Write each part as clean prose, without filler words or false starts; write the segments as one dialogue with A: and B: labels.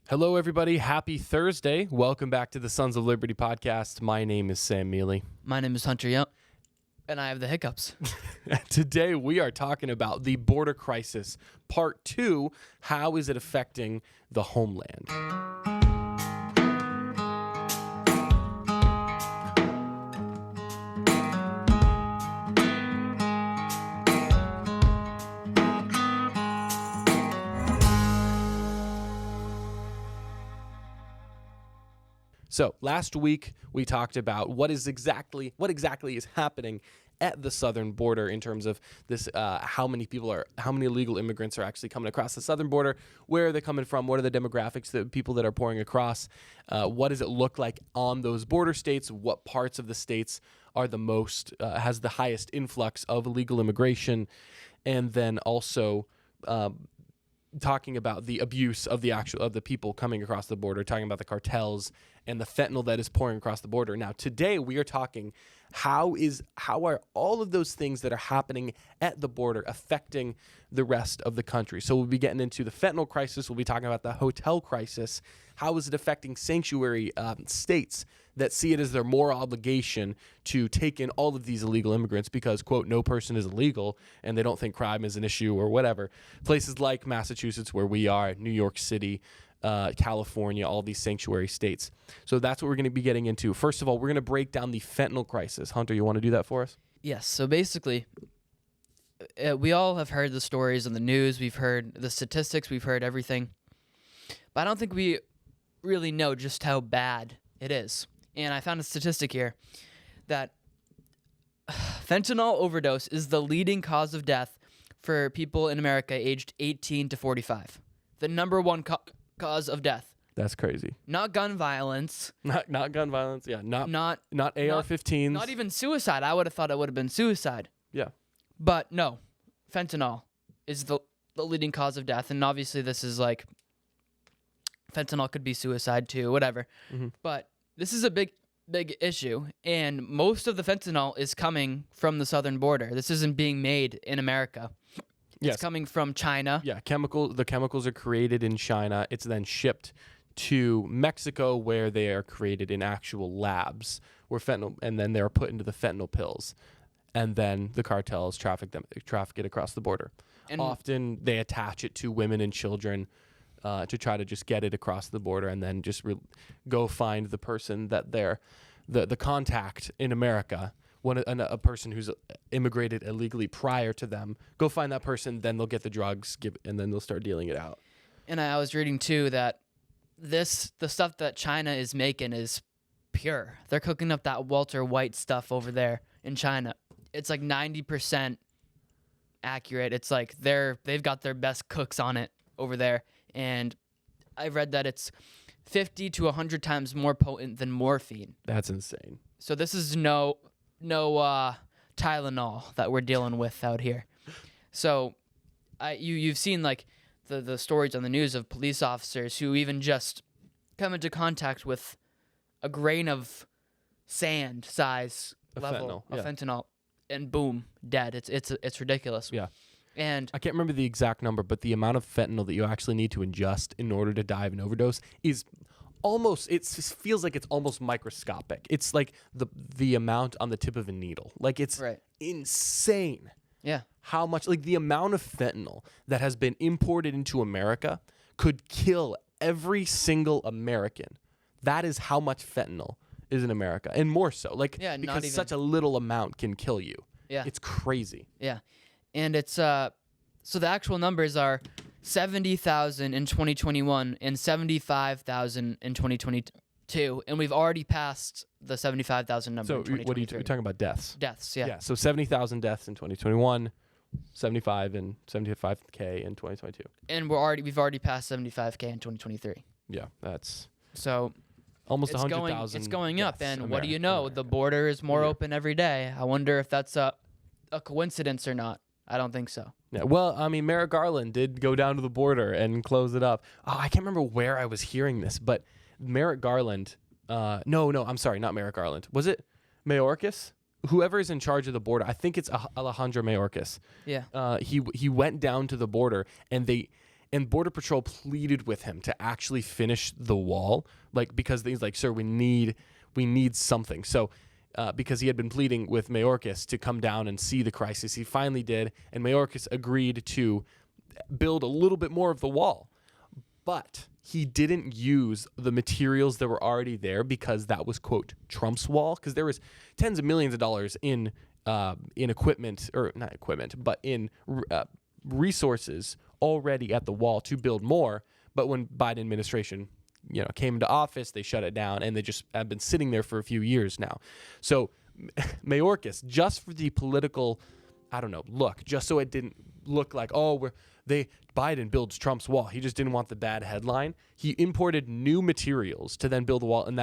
A: Hello, everybody. Happy Thursday. Welcome back to the Sons of Liberty podcast. My name is Sam Mealy.
B: My name is Hunter Young, and I have the hiccups.
A: Today, we are talking about the border crisis. Part 2, how is it affecting the homeland? So last week we talked about what exactly is happening at the southern border in terms of this, how many illegal immigrants are actually coming across the southern border, where are they coming from, what are the demographics, the people that are pouring across, what does it look like on those border states, what parts of the states are the most, has the highest influx of illegal immigration, and then also talking about the abuse of the people coming across the border, talking about the cartels and the fentanyl that is pouring across the border. Now, today we are talking how are all of those things that are happening at the border affecting the rest of the country. So we'll be getting into the fentanyl crisis. We'll be talking about the hotel crisis. How is it affecting sanctuary states that see it as their moral obligation to take in all of these illegal immigrants because, quote, no person is illegal and they don't think crime is an issue or whatever. Places like Massachusetts, where we are, New York City, California, all these sanctuary states. So that's what we're going to be getting into. First of all, we're going to break down the fentanyl crisis. Hunter, you want to do that for us?
B: Yes, so basically, we all have heard the stories on the news. We've heard the statistics. We've heard everything. But I don't think we really know just how bad it is. And I found a statistic here that fentanyl overdose is the leading cause of death for people in America aged 18 to 45. The number one cause of death.
A: That's crazy.
B: Not gun violence.
A: Not gun violence. Yeah. Not AR-15s.
B: Not even suicide. I would have thought it would have been suicide.
A: Yeah.
B: But no, fentanyl is the leading cause of death. And obviously this is like, fentanyl could be suicide too, whatever. Mm-hmm. But this is a big issue. And most of the fentanyl is coming from the southern border. This isn't being made in America. It's coming from China.
A: Yeah, the chemicals are created in China. It's then shipped to Mexico, where they are created in actual labs, where fentanyl, and then they're put into the fentanyl pills, and then the cartels traffic it across the border. And often they attach it to women and children to try to just get it across the border, and then just go find the person that they're the contact in America. A person who's immigrated illegally prior to them, go find that person, then they'll get the drugs, and then they'll start dealing it out.
B: And I was reading too that the stuff that China is making is pure. They're cooking up that Walter White stuff over there in China. It's like 90% accurate. It's like they've got their best cooks on it over there. And I read that it's 50 to 100 times more potent than morphine.
A: That's insane.
B: So this is no Tylenol that we're dealing with out here. So you've seen like the stories on the news of police officers who even just come into contact with a grain of sand size level of fentanyl, and boom, dead. It's ridiculous.
A: Yeah.
B: And
A: I can't remember the exact number, but the amount of fentanyl that you actually need to ingest in order to die of an overdose is almost, it just feels like it's almost microscopic. It's like the amount on the tip of a needle. Like, it's insane.
B: Yeah.
A: How much, like, the amount of fentanyl that has been imported into America could kill every single American. That is how much fentanyl is in America, and more so. Like, because such a little amount can kill you.
B: Yeah.
A: It's crazy.
B: Yeah. And it's so the actual numbers are 70,000 in 2021 and 75,000 in 2022, and we've already passed the 75,000 number.
A: So what are you talking about? Deaths?
B: Deaths, yeah.
A: Yeah. So 70,000 deaths in 2021, 75 and 75K in 2022,
B: and we've already passed 75K in 2023.
A: Yeah, that's
B: so
A: almost 100,000.
B: It's going up, and what do you know?
A: America.
B: The border is more open every day. I wonder if that's a coincidence or not. I don't think so.
A: Yeah, well, I mean, Merrick Garland did go down to the border and close it up. Oh, I can't remember where I was hearing this, but Merrick Garland, no, I'm sorry, not Merrick Garland. Was it Mayorkas? Whoever is in charge of the border, I think it's Alejandro Mayorkas.
B: Yeah.
A: He went down to the border, and And Border Patrol pleaded with him to actually finish the wall, like, because he's like, sir, we need something. So because he had been pleading with Mayorkas to come down and see the crisis, he finally did, and Mayorkas agreed to build a little bit more of the wall. But he didn't use the materials that were already there because that was, quote, Trump's wall, because there was tens of millions of dollars in equipment, or not equipment, but in resources already at the wall to build more. But when Biden administration, came into office, they shut it down, and they just have been sitting there for a few years now. So Mayorkas, just for the political, look, just so it didn't look like, Biden builds Trump's wall. He just didn't want the bad headline. He imported new materials to then build the wall, and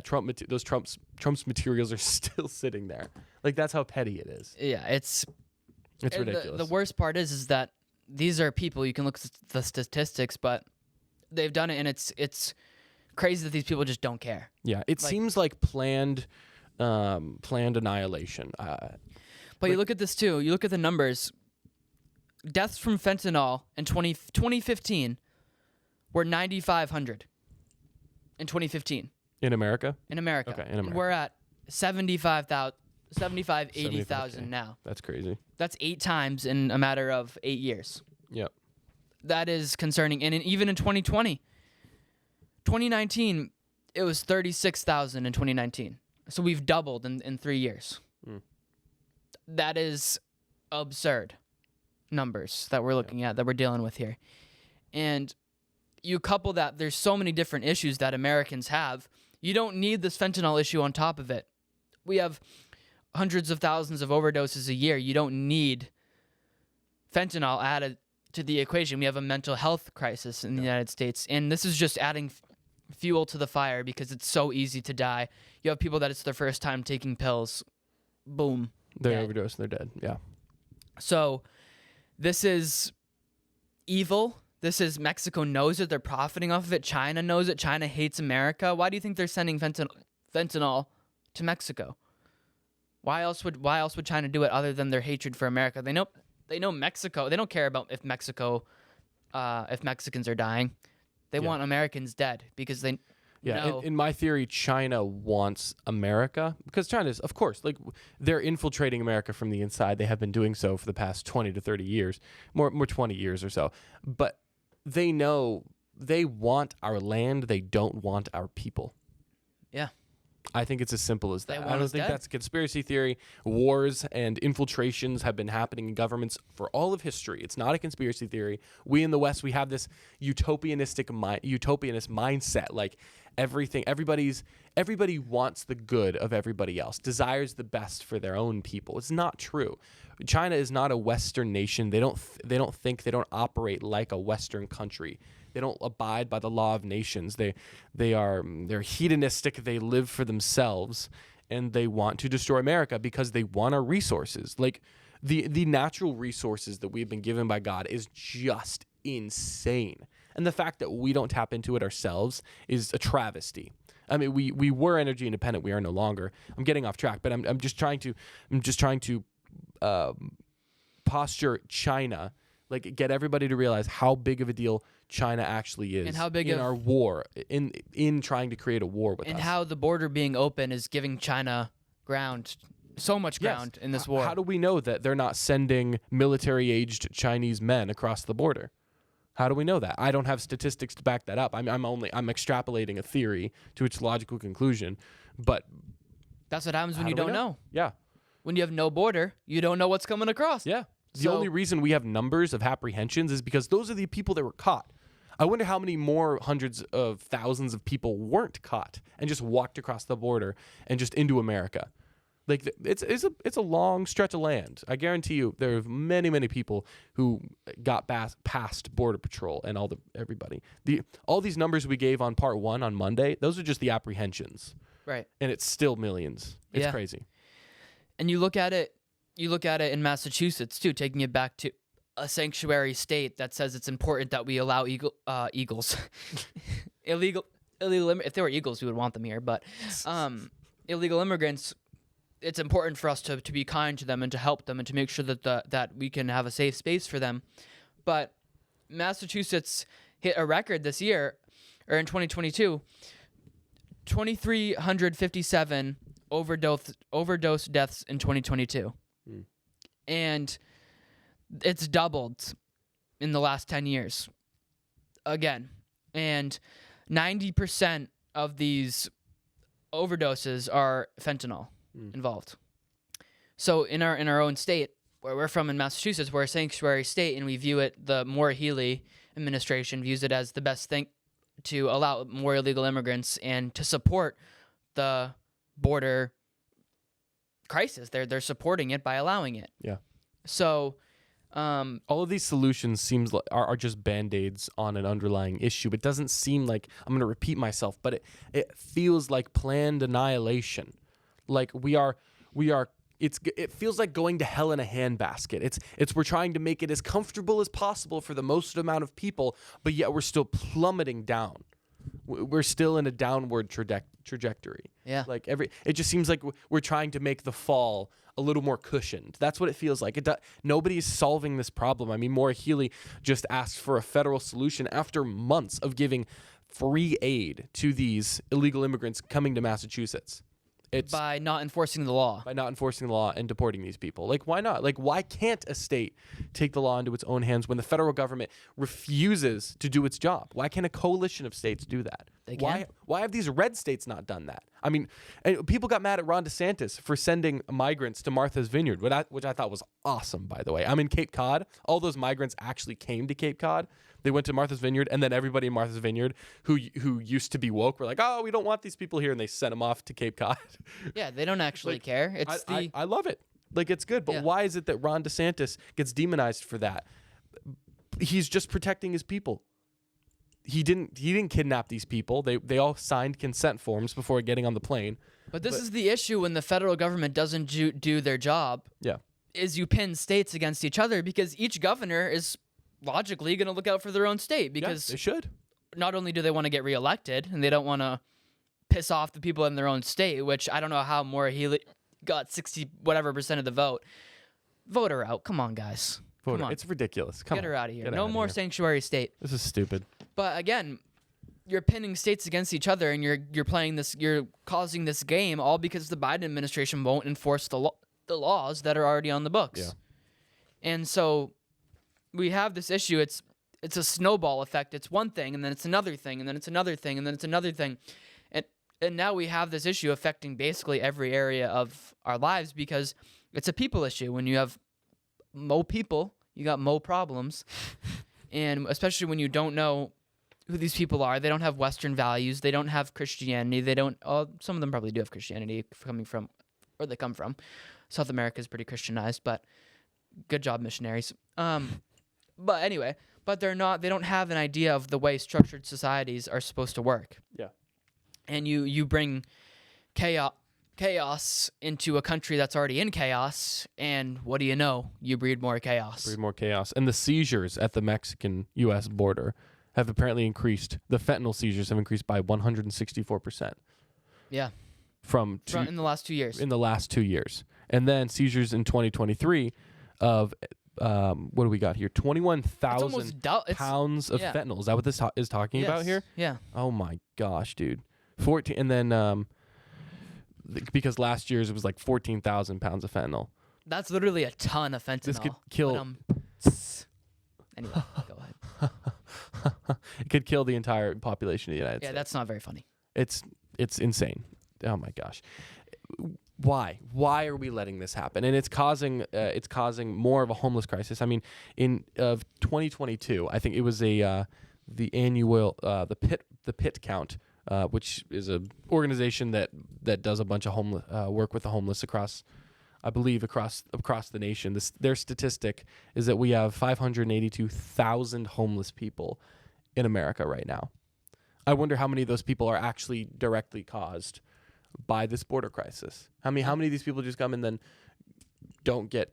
A: Trump's materials are still sitting there. Like, that's how petty it is.
B: Yeah, it's
A: ridiculous.
B: The worst part is that these are people. You can look at the statistics, but they've done it, and it's crazy that these people just don't care.
A: Yeah, it seems like planned annihilation.
B: But you look at this too. You look at the numbers. Deaths from fentanyl in 2015 were 9,500 in 2015.
A: In America?
B: In America.
A: Okay, in America.
B: We're at 80,000 now.
A: That's crazy.
B: That's 8 times in a matter of 8 years.
A: Yep.
B: That is concerning. And even in 2019, it was 36,000 in 2019. So we've doubled in 3 years. That is absurd numbers that we're looking at, that we're dealing with here. And you couple that, there's so many different issues that Americans have. You don't need this fentanyl issue on top of it. We have hundreds of thousands of overdoses a year. You don't need fentanyl added to the equation. We have a mental health crisis in the United States, and this is just adding fuel to the fire because it's so easy to die. You have people that it's their first time taking pills. Boom.
A: They overdose and they're dead. Yeah.
B: So this is evil. This is Mexico knows it. They're profiting off of it. China knows it. China hates America. Why do you think they're sending fentanyl to Mexico? Why else would China do it other than their hatred for America? They know Mexico. They don't care about if Mexicans are dying. They want Americans dead because they know.
A: In my theory, China wants America because China's, of course, like, they're infiltrating America from the inside. They have been doing so for the past 20 to 30 years, more 20 years or so. But they know they want our land. They don't want our people.
B: Yeah.
A: I think it's as simple as that.
B: They
A: I
B: want
A: don't
B: us
A: think
B: dead.
A: that's a conspiracy theory. Wars and infiltrations have been happening in governments for all of history. It's not a conspiracy theory. We in the West, we have this utopianist mindset. Like, everybody wants the good of everybody else, desires the best for their own people. It's not true. China is not a Western nation. They don't operate like a Western country. They don't abide by the law of nations. They're hedonistic. They live for themselves, and they want to destroy America because they want our resources. Like, the natural resources that we've been given by God is just insane. And the fact that we don't tap into it ourselves is a travesty. I mean, we were energy independent. We are no longer. I'm getting off track, but I'm just trying to posture China, like, get everybody to realize how big of a deal China actually is,
B: and how big
A: in our war, in trying to create a war with us.
B: And how the border being open is giving China so much ground in this war.
A: How do we know that they're not sending military-aged Chinese men across the border? How do we know that? I don't have statistics to back that up. I'm extrapolating a theory to its logical conclusion, but
B: that's what happens when you don't know.
A: Yeah.
B: When you have no border, you don't know what's coming across.
A: Yeah. The only reason we have numbers of apprehensions is because those are the people that were caught. I wonder how many more hundreds of thousands of people weren't caught and just walked across the border and just into America. Like, it's a long stretch of land. I guarantee you there are many, many people who got past Border Patrol and everybody. All these numbers we gave on part 1 on Monday, those are just the apprehensions.
B: Right.
A: And it's still millions. It's crazy.
B: And you look at it in Massachusetts too, taking it back to a sanctuary state that says it's important that we allow eagles, illegal. If they were eagles, we would want them here. But illegal immigrants, it's important for us to be kind to them and to help them and to make sure that we can have a safe space for them. But Massachusetts hit a record this year, or in 2022, 2,357 overdose deaths in 2022. And it's doubled in the last 10 years. Again. And 90% of these overdoses are fentanyl involved. So in our own state, where we're from in Massachusetts, we're a sanctuary state, and we view it, the Maura Healey administration views it as the best thing to allow more illegal immigrants and to support the border crisis. They're supporting it by allowing it.
A: Yeah.
B: So
A: all of these solutions are just BandAids on an underlying issue. It doesn't seem like, I'm going to repeat myself, but it feels like planned annihilation. Like it feels like going to hell in a handbasket. We're trying to make it as comfortable as possible for the most amount of people, but yet we're still plummeting down. We're still in a downward trajectory.
B: Yeah.
A: Like it just seems like we're trying to make the fall a little more cushioned. That's what it feels like. Nobody's solving this problem. I mean, Maura Healey just asked for a federal solution after months of giving free aid to these illegal immigrants coming to Massachusetts. It's
B: by not enforcing the law.
A: By not enforcing the law and deporting these people. Like, why not? Like, why can't a state take the law into its own hands when the federal government refuses to do its job? Why can't a coalition of states do that?
B: They can.
A: Why have these red states not done that? I mean, and people got mad at Ron DeSantis for sending migrants to Martha's Vineyard, which I thought was awesome, by the way. I'm in Cape Cod. All those migrants actually came to Cape Cod. They went to Martha's Vineyard, and then everybody in Martha's Vineyard who used to be woke were like, oh, we don't want these people here, and they sent them off to Cape Cod.
B: Yeah, they don't actually care.
A: I love it. Like, it's good, but why is it that Ron DeSantis gets demonized for that? He's just protecting his people. He didn't kidnap these people. They all signed consent forms before getting on the plane.
B: But this is the issue when the federal government doesn't do their job.
A: Yeah.
B: Is you pin states against each other because each governor is logically going to look out for their own state because
A: they should.
B: Not only do they want to get reelected and they don't want to piss off the people in their own state, which I don't know how Maura Healey got 60 whatever percent of the vote. Vote her out. Come on, guys. Come on.
A: It's ridiculous.
B: Get her out of here. No more sanctuary state.
A: This is stupid.
B: But again, you're pinning states against each other, and you're playing this. You're causing this game all because the Biden administration won't enforce the laws that are already on the books.
A: Yeah.
B: And so we have this issue. It's a snowball effect. It's one thing, and then it's another thing, and then it's another thing, and then it's another thing. And now we have this issue affecting basically every area of our lives because it's a people issue. When you have mo people, you got mo problems. And especially when you don't know who these people are. They don't have Western values. They don't have Christianity. Some of them probably do have Christianity coming from where they come from. South America is pretty Christianized, but good job, missionaries. But anyway, they don't have an idea of the way structured societies are supposed to work.
A: Yeah.
B: And you bring chaos into a country that's already in chaos, and what do you know? You breed more chaos.
A: And the seizures at the Mexican-U.S. border have apparently increased. The fentanyl seizures have increased by 164%.
B: Yeah. In the last 2 years.
A: In the last 2 years. And then seizures in 2023 of, what do we got here? 21,000 pounds of fentanyl. Is that what this is talking about here?
B: Yeah.
A: Oh my gosh, dude. 14, and then because last year's it was like 14,000 pounds of fentanyl.
B: That's literally a ton of fentanyl.
A: This could kill.
B: Anyway, go ahead.
A: It could kill the entire population of the United States.
B: Yeah, that's not very funny.
A: It's insane. Oh my gosh. Why? Why are we letting this happen? And it's causing more of a homeless crisis. I mean, in 2022, I think it was the annual the Pit count. Which is a organization that does a bunch of homeless work with the homeless across the nation. Their statistic is that we have 582,000 homeless people in America right now. I wonder how many of those people are actually directly caused by this border crisis. How many of these people just come and then don't get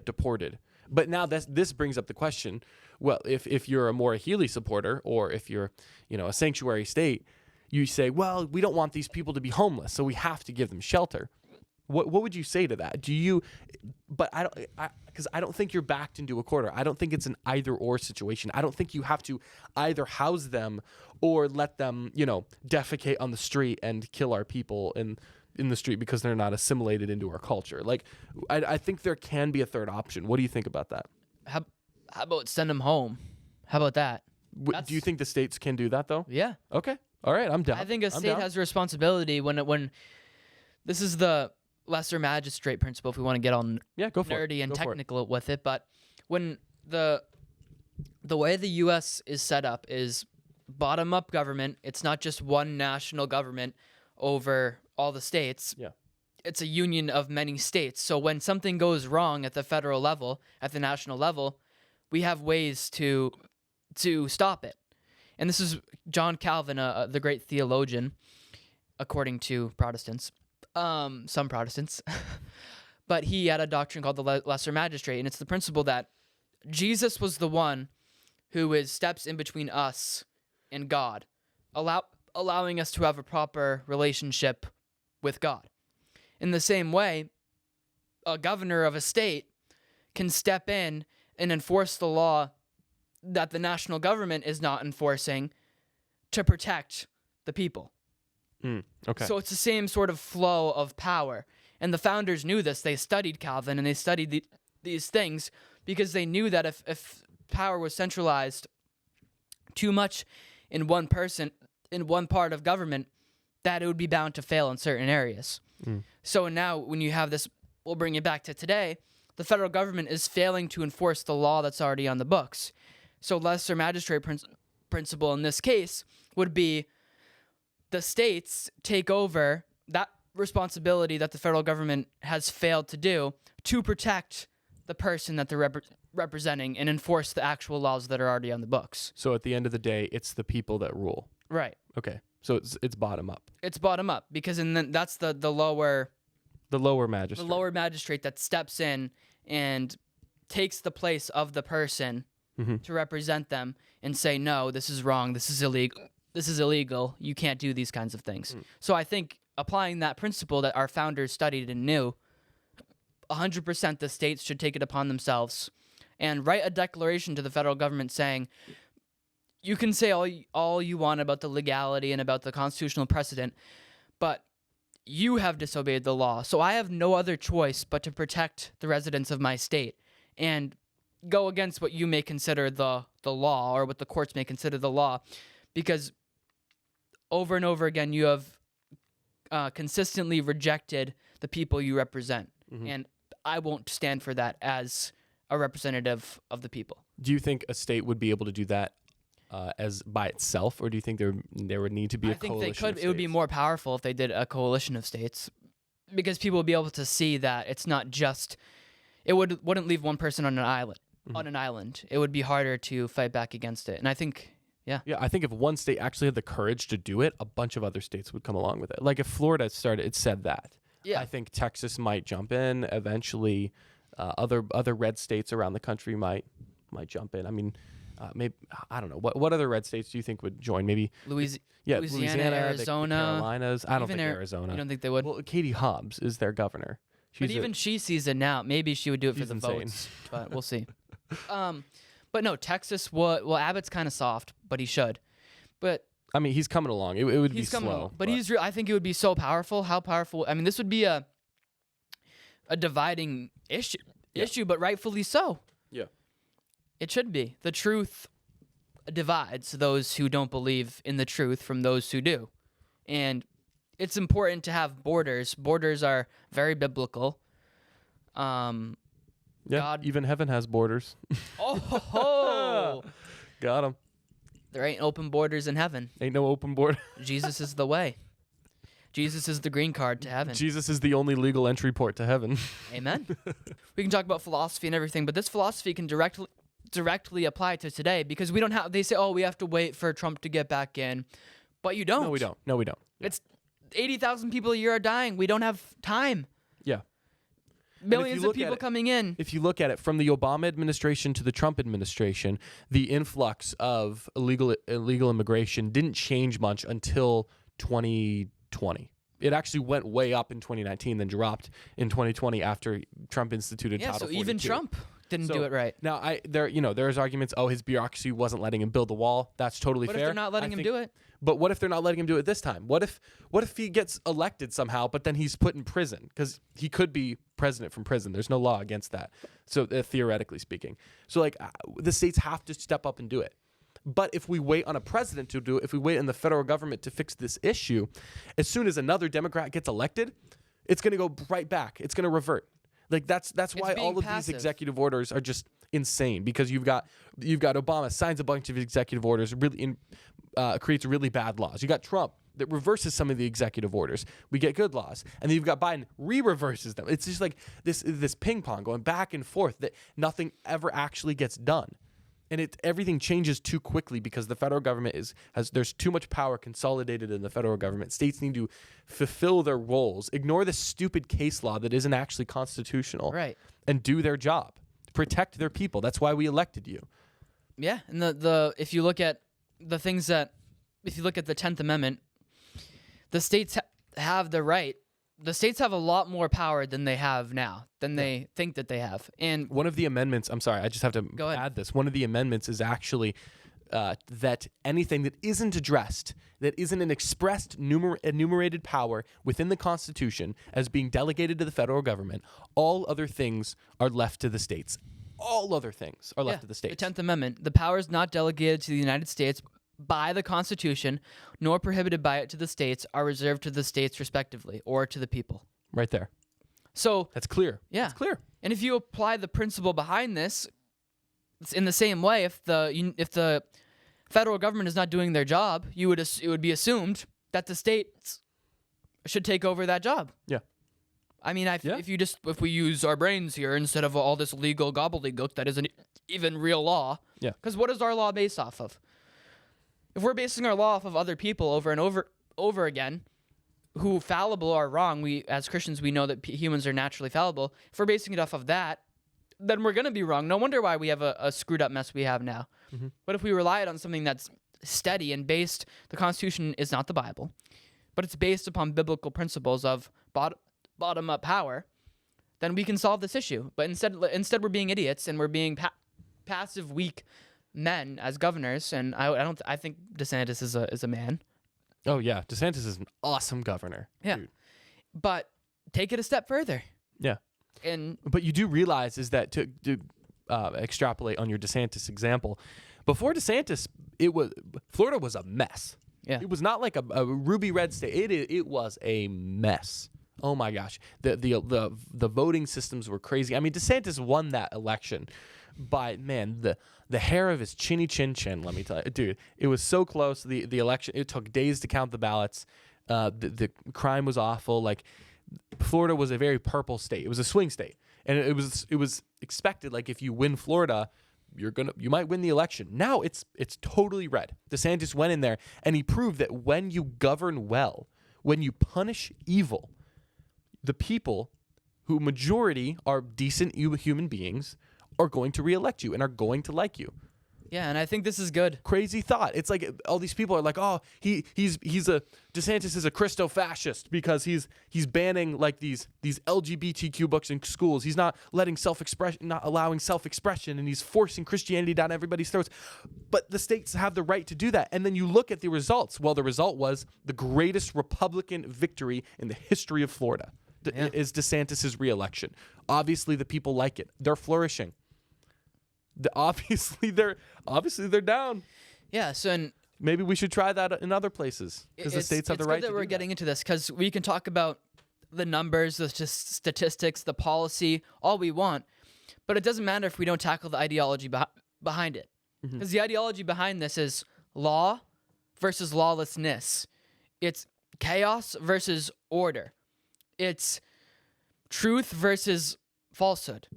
A: deported? But now this brings up the question. Well, if you're a Maura Healey supporter, or if you're, a sanctuary state, you say, well, we don't want these people to be homeless, so we have to give them shelter. What would you say to that? But because I don't think you're backed into a corner. I don't think it's an either or situation. I don't think you have to either house them or let them, defecate on the street and kill our people in the street because they're not assimilated into our culture. Like, I think there can be a third option. What do you think about that?
B: How about send them home? How about that?
A: Do you think the states can do that though?
B: Yeah.
A: Okay. All right. I'm down.
B: I think a state has a responsibility when this is the lesser magistrate principle, if we want to get all nerdy and technical with it. But when the way the U.S. is set up is bottom-up government. It's not just one national government over all the states.
A: Yeah.
B: It's a union of many states. So when something goes wrong at the federal level, at the national level, we have ways to stop it. And this is John Calvin, the great theologian, according to Protestants. Some Protestants. But he had a doctrine called the lesser magistrate, and it's the principle that Jesus was the one who steps in between us and God, allowing us to have a proper relationship with God. In the same way, a governor of a state can step in and enforce the law that the national government is not enforcing to protect the people.
A: Okay.
B: So it's the same sort of flow of power. And the founders knew this. They studied Calvin and they studied these things because they knew that if power was centralized too much in one person, in one part of government, that it would be bound to fail in certain areas. So now when you have this, we'll bring it back to today, the federal government is failing to enforce the law that's already on the books. So lesser magistrate principle in this case would be the states take over that responsibility that the federal government has failed to do to protect the person that they're representing and enforce the actual laws that are already on the books.
A: So at the end of the day, it's the people that rule.
B: Right.
A: Okay. So it's bottom up.
B: It's bottom up because then that's the lower
A: magistrate.
B: The lower magistrate that steps in and takes the place of the person to represent them and say, no, this is wrong. This is illegal. You can't do these kinds of things. So I think applying that principle that our founders studied and knew, 100% the states should take it upon themselves and write a declaration to the federal government saying, you can say all you want about the legality and about the constitutional precedent, but you have disobeyed the law. So I have no other choice but to protect the residents of my state and go against what you may consider the law or what the courts may consider the law, because over and over again you have consistently rejected the people you represent. And I won't stand for that as a representative of the people.
A: Do you think a state would be able to do that as by itself, or do you think there would need to be a coalition?
B: I think they could.
A: Of states?
B: It would be more powerful if they did a coalition of states, because people would be able to see that it's not just. It wouldn't leave one person on an island. On an island, it would be harder to fight back against it. And I think. Yeah, I
A: think if one state actually had the courage to do it, a bunch of other states would come along with it. Like if Florida it said that.
B: Yeah.
A: I think Texas might jump in eventually. Other red states around the country might jump in. I mean, maybe I don't know what other red states do you think would join? Maybe
B: Louisiana, Arizona,
A: the Carolinas. I don't think Arizona.
B: You don't think they would?
A: Well, Katie Hobbs is their governor.
B: She sees it now. Maybe she would do it for the votes, but we'll see. But no, Texas. Well, Abbott's kind of soft, but he should. But
A: I mean, he's coming along. It would be slow,
B: but he's. I think it would be so powerful. How powerful? I mean, this would be a dividing issue, but rightfully so.
A: Yeah,
B: it should be. The truth divides those who don't believe in the truth from those who do, and it's important to have borders. Borders are very biblical.
A: God, even heaven has borders.
B: Oh,
A: got him.
B: There ain't open borders in heaven.
A: Ain't no open border.
B: Jesus is the way. Jesus is the green card to heaven.
A: Jesus is the only legal entry port to heaven.
B: Amen. We can talk about philosophy and everything, but this philosophy can directly apply to today, because we don't have. They say, "Oh, we have to wait for Trump to get back in," but you don't.
A: No, we don't. Yeah.
B: It's 80,000 people a year are dying. We don't have time.
A: Yeah.
B: Millions of people coming in.
A: If you look at it from the Obama administration to the Trump administration, the influx of illegal immigration didn't change much until 2020. It actually went way up in 2019, then dropped in 2020 after Trump instituted
B: Yeah,
A: Title
B: so
A: 42.
B: even Trump didn't do it right.
A: Now, there's arguments. Oh, his bureaucracy wasn't letting him build the wall. That's totally
B: What
A: fair.
B: if they're not letting him do it?
A: But what if they're not letting him do it this time? What if he gets elected somehow, but then he's put in prison because he could be president from prison? There's no law against that. So theoretically speaking, so like the states have to step up and do it. But if we wait on a president to do it, if we wait on the federal government to fix this issue, as soon as another Democrat gets elected, it's going to go right back. It's going to revert. Like that's why all of these executive orders are just insane, because you've got Obama signs a bunch of executive orders, creates really bad laws. You got Trump that reverses some of the executive orders. We get good laws, and then you've got Biden reverses them. It's just like this ping pong going back and forth that nothing ever actually gets done. And everything changes too quickly because the federal government there's too much power consolidated in the federal government. States need to fulfill their roles, ignore the stupid case law that isn't actually constitutional,
B: right,
A: and do their job, protect their people. That's why we elected you.
B: Yeah, and if you look at the 10th Amendment, the states have the right. The states have a lot more power than they have now, than they think that they have. And
A: one of the amendments, I'm sorry, I just have to add this. One of the amendments is actually that anything that isn't addressed, that isn't an expressed enumerated power within the Constitution as being delegated to the federal government, all other things are left to the states. All other things are left to the states.
B: The 10th Amendment, the powers not delegated to the United States by the Constitution, nor prohibited by it to the states, are reserved to the states respectively, or to the people.
A: Right there.
B: So
A: that's clear.
B: Yeah,
A: it's clear.
B: And if you apply the principle behind this, it's in the same way. If the federal government is not doing their job, it would be assumed that the states should take over that job.
A: Yeah.
B: I mean, if we use our brains here instead of all this legal gobbledygook that isn't even real law.
A: Yeah.
B: Because what is our law based off of? If we're basing our law off of other people over and over again, who fallible or wrong, we as Christians we know that humans are naturally fallible. If we're basing it off of that, then we're gonna be wrong. No wonder why we have a screwed up mess we have now. Mm-hmm. But if we relied on something that's steady and based, the Constitution is not the Bible, but it's based upon biblical principles of bottom up power, then we can solve this issue. But instead we're being idiots and we're being passive, weak men as governors, and I think DeSantis is a man.
A: Oh yeah, DeSantis is an awesome governor.
B: Yeah,
A: dude.
B: But take it a step further.
A: Yeah, but you do realize is that to extrapolate on your DeSantis example, before DeSantis, Florida was a mess.
B: Yeah,
A: it was not like a ruby red state. It was a mess. Oh my gosh, the voting systems were crazy. I mean, DeSantis won that election. But man, the hair of his chinny chin, let me tell you, dude, it was so close. The election, it took days to count the ballots. The crime was awful. Like Florida was a very purple state. It was a swing state, and it was expected. Like if you win Florida, you might win the election. Now it's totally red. DeSantis went in there and he proved that when you govern well, when you punish evil, the people who majority are decent human beings are going to reelect you and are going to like you.
B: Yeah, and I think this is good.
A: Crazy thought. It's like all these people are like, oh, DeSantis is a Christo-fascist because he's banning like these LGBTQ books in schools. He's not allowing self-expression, and he's forcing Christianity down everybody's throats. But the states have the right to do that. And then you look at the results. Well, the result was the greatest Republican victory in the history of Florida. Is DeSantis' reelection. Obviously, the people like it. They're flourishing. Obviously, they're down.
B: Yeah. So
A: maybe we should try that in other places because the states have the right.
B: It's good that we're getting into this because we can talk about the numbers, the statistics, the policy, all we want, but it doesn't matter if we don't tackle the ideology behind it. Because the ideology behind this is law versus lawlessness. It's chaos versus order. It's truth versus falsehood.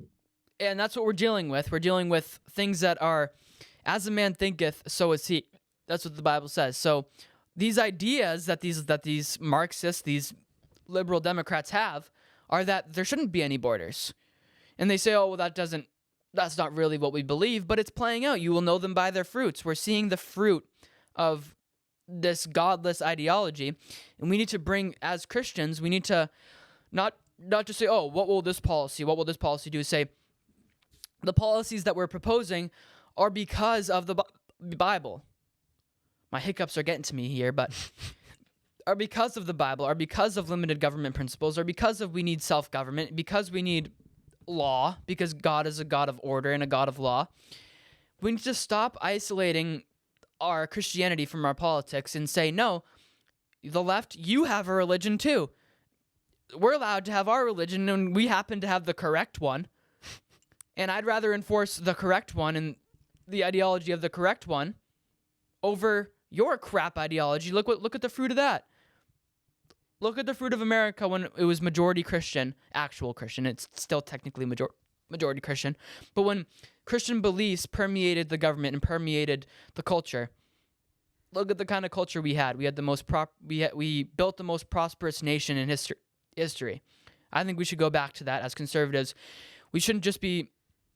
B: And that's what we're dealing with. We're dealing with things that are, as a man thinketh, so is he. That's what the Bible says. So these ideas that these Marxists, these liberal Democrats have, are that there shouldn't be any borders. And they say, oh, well, that's not really what we believe, but it's playing out. You will know them by their fruits. We're seeing the fruit of this godless ideology, and we need to bring, as Christians, we need to not just say, oh, what will this policy do? Say the policies that we're proposing are because of the Bible. My hiccups are getting to me here, but are because of the Bible, are because of limited government principles, are because of we need self-government, because we need law, because God is a God of order and a God of law. We need to stop isolating our Christianity from our politics and say, no, the left, you have a religion too. We're allowed to have our religion, and we happen to have the correct one. And I'd rather enforce the correct one and the ideology of the correct one over your crap ideology. Look at the fruit of that. Look at the fruit of America when it was majority Christian, actual Christian. It's still technically majority Christian. But when Christian beliefs permeated the government and permeated the culture, look at the kind of culture we had. We had the most we built the most prosperous nation in history. I think we should go back to that as conservatives. We shouldn't just be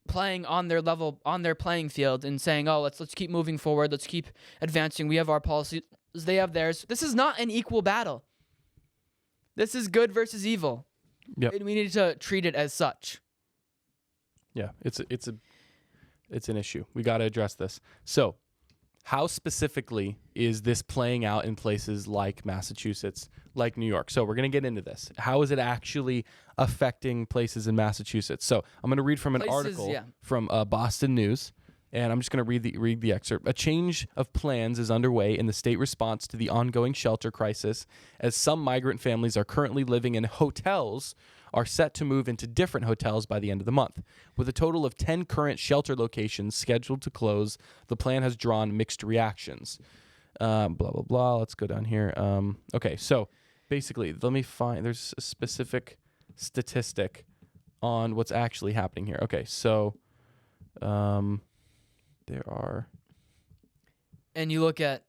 B: playing on their level, on their playing field, and saying, "Oh, let's keep moving forward. Let's keep advancing. We have our policies, they have theirs." This is not an equal battle. This is good versus evil.
A: Yep.
B: And we need to treat it as such.
A: Yeah, it's an issue. We got to address this. So, how specifically is this playing out in places like Massachusetts, like New York? So we're going to get into this. How is it actually affecting places in Massachusetts? So I'm going to read from an article from Boston News, and I'm just going to read the excerpt. A change of plans is underway in the state response to the ongoing shelter crisis, as some migrant families are currently living in hotels are set to move into different hotels by the end of the month. With a total of 10 current shelter locations scheduled to close, the plan has drawn mixed reactions. Blah, blah, blah. Let's go down here. Okay, so basically, there's a specific statistic on what's actually happening here. Okay, so there are...
B: And you look at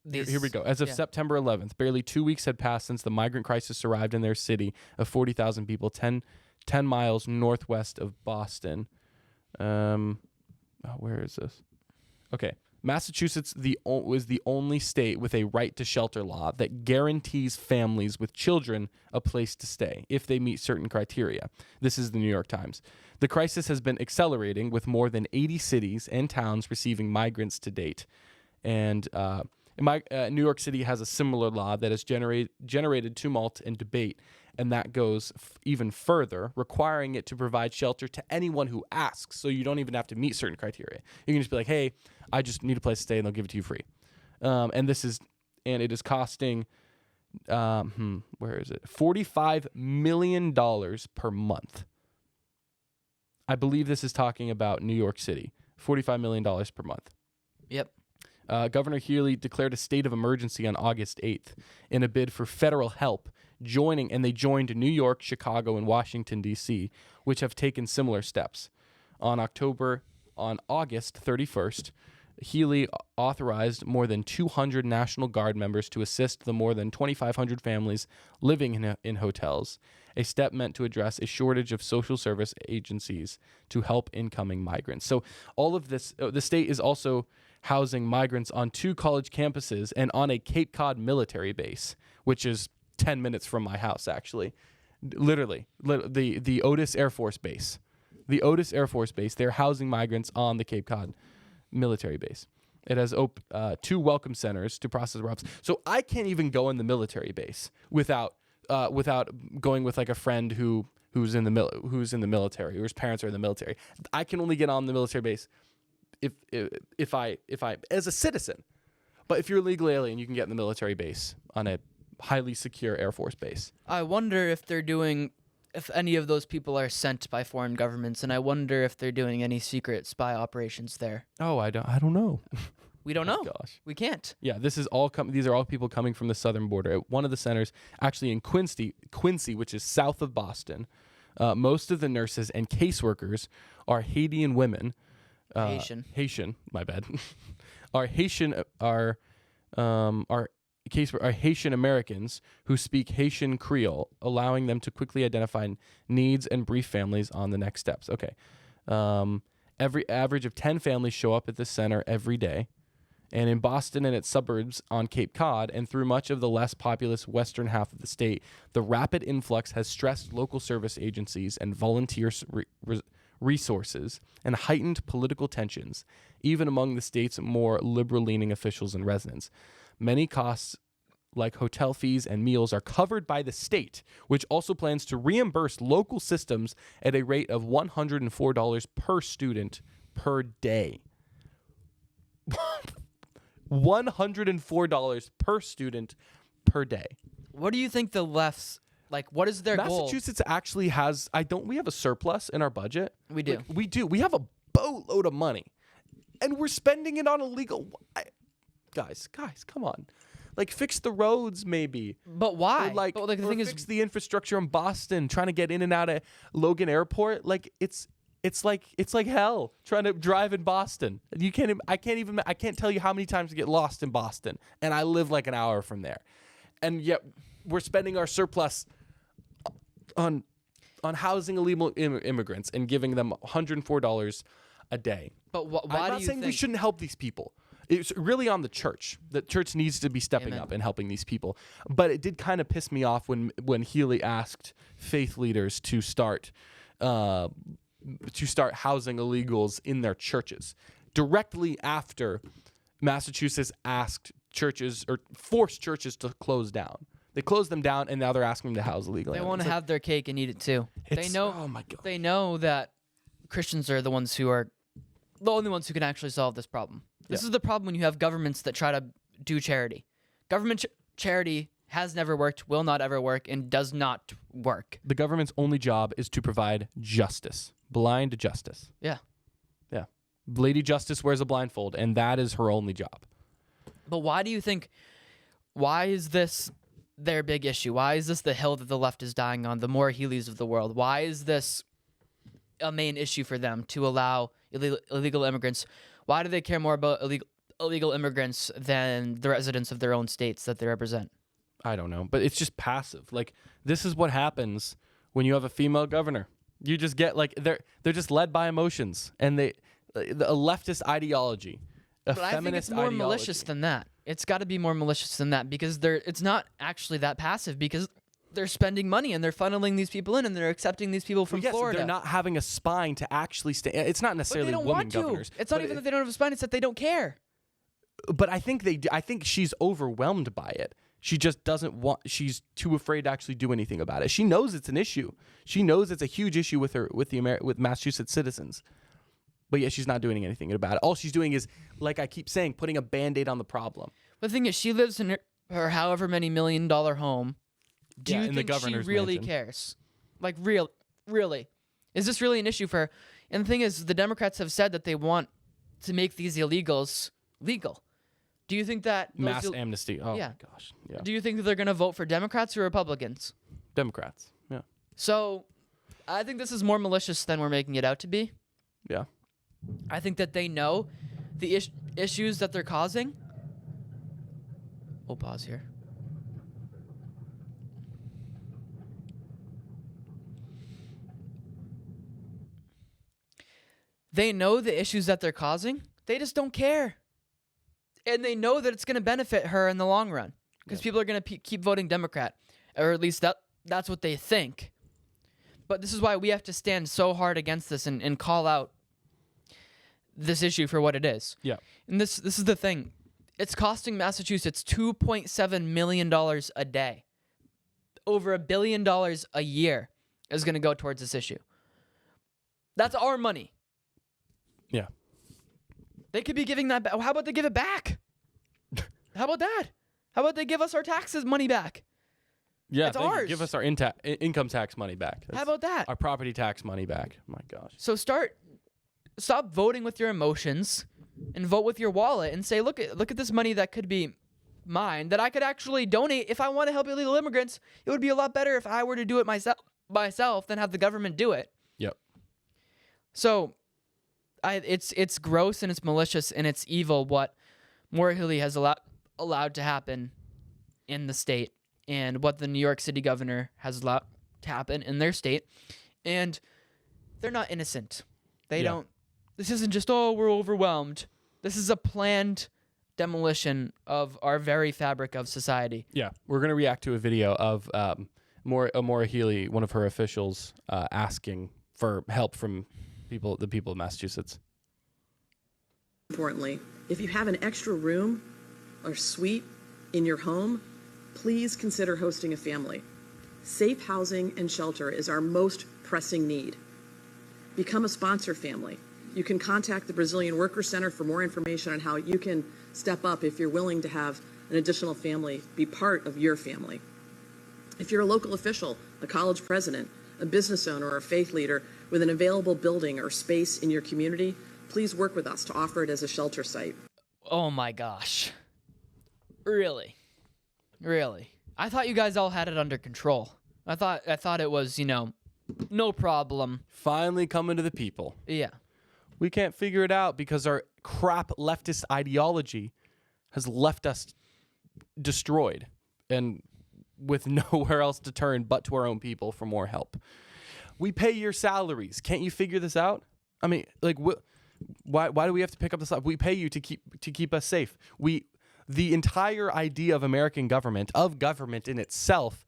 B: these...
A: Here we go. As of September 11th, barely 2 weeks had passed since the migrant crisis arrived in their city of 40,000 people, 10 miles northwest of Boston. Where is this? Okay. Massachusetts was the only state with a right to shelter law that guarantees families with children a place to stay if they meet certain criteria. This is the New York Times. The crisis has been accelerating, with more than 80 cities and towns receiving migrants to date. And New York City has a similar law that has generated tumult and debate, and that goes even further, requiring it to provide shelter to anyone who asks. So you don't even have to meet certain criteria. You can just be like, "Hey, I just need a place to stay," and they'll give it to you free. And it is costing, where is it? $45 million per month. I believe this is talking about New York City. $45 million per month.
B: Yep.
A: Governor Healy declared a state of emergency on August 8th in a bid for federal help, they joined New York, Chicago, and Washington, D.C., which have taken similar steps. On August 31st, Healy authorized more than 200 National Guard members to assist the more than 2,500 families living in hotels, a step meant to address a shortage of social service agencies to help incoming migrants. So all of this, the state is also housing migrants on 2 college campuses and on a Cape Cod military base, which is 10 minutes from my house, actually. Literally, the Otis Air Force Base. The Otis Air Force Base, they're housing migrants on the Cape Cod military base. It has 2 welcome centers to process the So I can't even go in the military base without going with like a friend who's in the military, whose parents are in the military. I can only get on the military base if I as a citizen. But if you're a legal alien, you can get in the military base on a highly secure Air Force base.
B: I wonder if any of those people are sent by foreign governments, and I wonder if they're doing any secret spy operations there.
A: Oh, I don't know.
B: We don't know.
A: Gosh.
B: We can't.
A: Yeah, these are all people coming from the southern border. At one of the centers, actually in Quincy, which is south of Boston, most of the nurses and caseworkers are Haitian women. Haitian, my bad. are Haitian Americans who speak Haitian Creole, allowing them to quickly identify needs and brief families on the next steps. Okay. Every average of 10 families show up at this center every day, And in Boston and its suburbs on Cape Cod and through much of the less populous western half of the state, the rapid influx has stressed local service agencies and volunteer resources and heightened political tensions, even among the state's more liberal-leaning officials and residents. Many costs, like hotel fees and meals, are covered by the state, which also plans to reimburse local systems at a rate of $104 per student per day. $104 per student per day.
B: What do you think the left's like? What is their goal?
A: Massachusetts actually has. We have a surplus in our budget.
B: We do.
A: Like, we do. We have a boatload of money, and we're spending it on illegal. Guys, come on. Like, fix the roads, maybe.
B: But why?
A: Or
B: the thing
A: fix the infrastructure in Boston, trying to get in and out of Logan Airport. Like, it's like hell trying to drive in Boston. I can't tell you how many times I get lost in Boston, and I live like an hour from there, and yet we're spending our surplus on housing illegal immigrants and giving them $104 a day.
B: But why
A: I'm
B: do
A: not
B: you
A: saying
B: think
A: we shouldn't help these people. It's really on the church. The church needs to be stepping
B: Amen.
A: up and helping these people. But it did kind of piss me off when Healy asked faith leaders to start housing illegals in their churches directly after Massachusetts asked churches or forced churches to close down. They closed them down, and now they're asking them to house illegally.
B: They want to have their cake and eat it too. They know.
A: Oh my God.
B: They know that Christians are the ones who are the only ones who can actually solve this problem. This is the problem when you have governments that try to do charity. Government charity has never worked, will not ever work, and does not work.
A: The government's only job is to provide justice, blind justice.
B: Yeah.
A: Yeah. Lady Justice wears a blindfold, and that is her only job.
B: But why do you think? Why is this their big issue? Why is this the hill that the left is dying on? The more Healys of the world. Why is this a main issue for them to allow illegal immigrants? Why do they care more about illegal immigrants than the residents of their own states that they represent?
A: I don't know, but it's just passive. Like, this is what happens when you have a female governor. You just get they're just led by emotions and a leftist ideology,
B: But I think it's more malicious than that. It's got to be more malicious than that because it's not actually that passive because they're spending money and they're funneling these people in and they're accepting these people from Florida.
A: They're not having a spine to actually stay. It's not necessarily women governors.
B: It's not even that they don't have a spine. It's that they don't care.
A: But I think they do. I think she's overwhelmed by it. She just doesn't want. She's too afraid to actually do anything about it. She knows it's an issue. She knows it's a huge issue with Massachusetts citizens. But yet she's not doing anything about it. All she's doing is, like I keep saying, putting a Band-Aid on the problem.
B: The thing is, she lives in her however many $1 million home. Do you think she really cares? Like, really? Is this really an issue for her? And the thing is, the Democrats have said that they want to make these illegals legal. Do you think that
A: mass amnesty? Oh
B: yeah.
A: My gosh. Yeah.
B: Do you think that they're going to vote for Democrats or Republicans?
A: Democrats. Yeah.
B: So, I think this is more malicious than we're making it out to be.
A: Yeah.
B: I think that they know the issues that they're causing. We'll pause here. They know the issues that they're causing. They just don't care. And they know that it's going to benefit her in the long run because people are going to keep voting Democrat, or at least that's what they think. But this is why we have to stand so hard against this and call out this issue for what it is.
A: Yeah.
B: And this is the thing. It's costing Massachusetts $2.7 million a day. Over $1 billion a year is going to go towards this issue. That's our money.
A: Yeah.
B: They could be giving that back. How about they give it back? How about that? How about they give us our taxes money back?
A: Yeah,
B: it's ours.
A: Give us our income tax money back.
B: How about that?
A: Our property tax money back. My gosh.
B: So stop voting with your emotions and vote with your wallet and say, look at this money that could be mine that I could actually donate if I want to help illegal immigrants. It would be a lot better if I were to do it myself than have the government do it.
A: Yep.
B: So it's gross and it's malicious and it's evil what Maura Healey has allowed to happen in the state and what the New York City governor has allowed to happen in their state. And they're not innocent. They don't. This isn't just, we're overwhelmed. This is a planned demolition of our very fabric of society.
A: Yeah, we're going to react to a video of Maura Healey, one of her officials, asking for help from the people of Massachusetts.
C: Importantly, if you have an extra room or suite in your home, please consider hosting a family. Safe housing and shelter is our most pressing need. Become a sponsor family. You can contact the Brazilian Worker Center for more information on how you can step up if you're willing to have an additional family be part of your family. If you're a local official, a college president, a business owner, or a faith leader with an available building or space in your community, please work with us to offer it as a shelter site.
B: Oh my gosh. Really? Really? I thought you guys all had it under control. I thought it was, no problem.
A: Finally coming to the people.
B: Yeah.
A: We can't figure it out because our crap leftist ideology has left us destroyed and with nowhere else to turn but to our own people for more help. We pay your salaries. Can't you figure this out? I mean, like, why do we have to pick up the slack? We pay you to keep us safe. The entire idea of American government, of government in itself,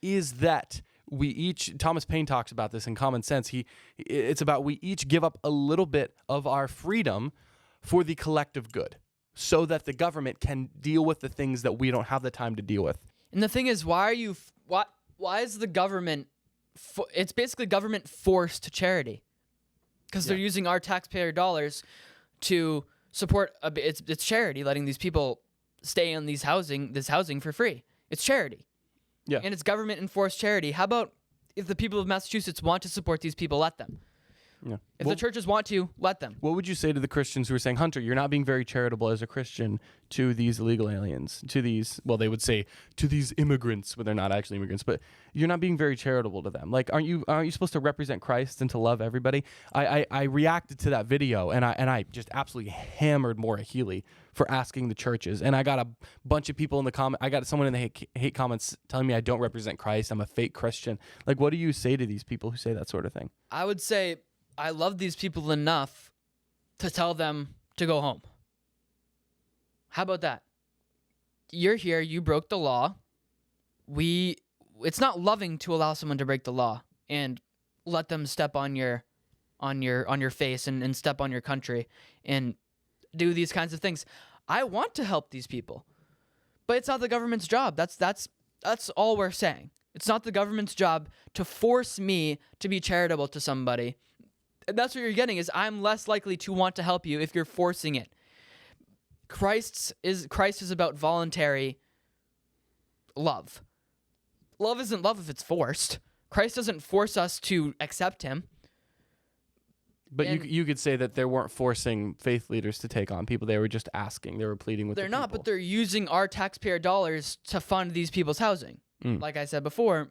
A: is that we each, Thomas Paine talks about this in Common Sense, it's about we each give up a little bit of our freedom for the collective good so that the government can deal with the things that we don't have the time to deal with.
B: And the thing is, why is the government, it's basically government forced charity because they're using our taxpayer dollars to support, it's charity, letting these people stay on this housing for free. It's charity.
A: Yeah.
B: And it's government enforced charity. How about if the people of Massachusetts want to support these people, let them.
A: Yeah.
B: If the churches want to, let them.
A: What would you say to the Christians who are saying, Hunter, you're not being very charitable as a Christian to these illegal aliens, to these, well, they would say to these immigrants, but they're not actually immigrants, but you're not being very charitable to them. Like, aren't you supposed to represent Christ and to love everybody? I reacted to that video and I just absolutely hammered Maura Healey for asking the churches. And I got a bunch of people in the comment. I got someone in the hate comments telling me I don't represent Christ. I'm a fake Christian. Like, what do you say to these people who say that sort of thing?
B: I would say I love these people enough to tell them to go home. How about that? You're here. You broke the law. It's not loving to allow someone to break the law and let them step on your face and step on your country and do these kinds of things. I want to help these people, but it's not the government's job. That's all we're saying. It's not the government's job to force me to be charitable to somebody. That's what you're getting is I'm less likely to want to help you if you're forcing it. Christ is about voluntary love. Love isn't love if it's forced. Christ doesn't force us to accept him.
A: But you could say that they weren't forcing faith leaders to take on people. They were just asking. They were pleading with the people.
B: They're not, but they're using our taxpayer dollars to fund these people's housing. Like I said before,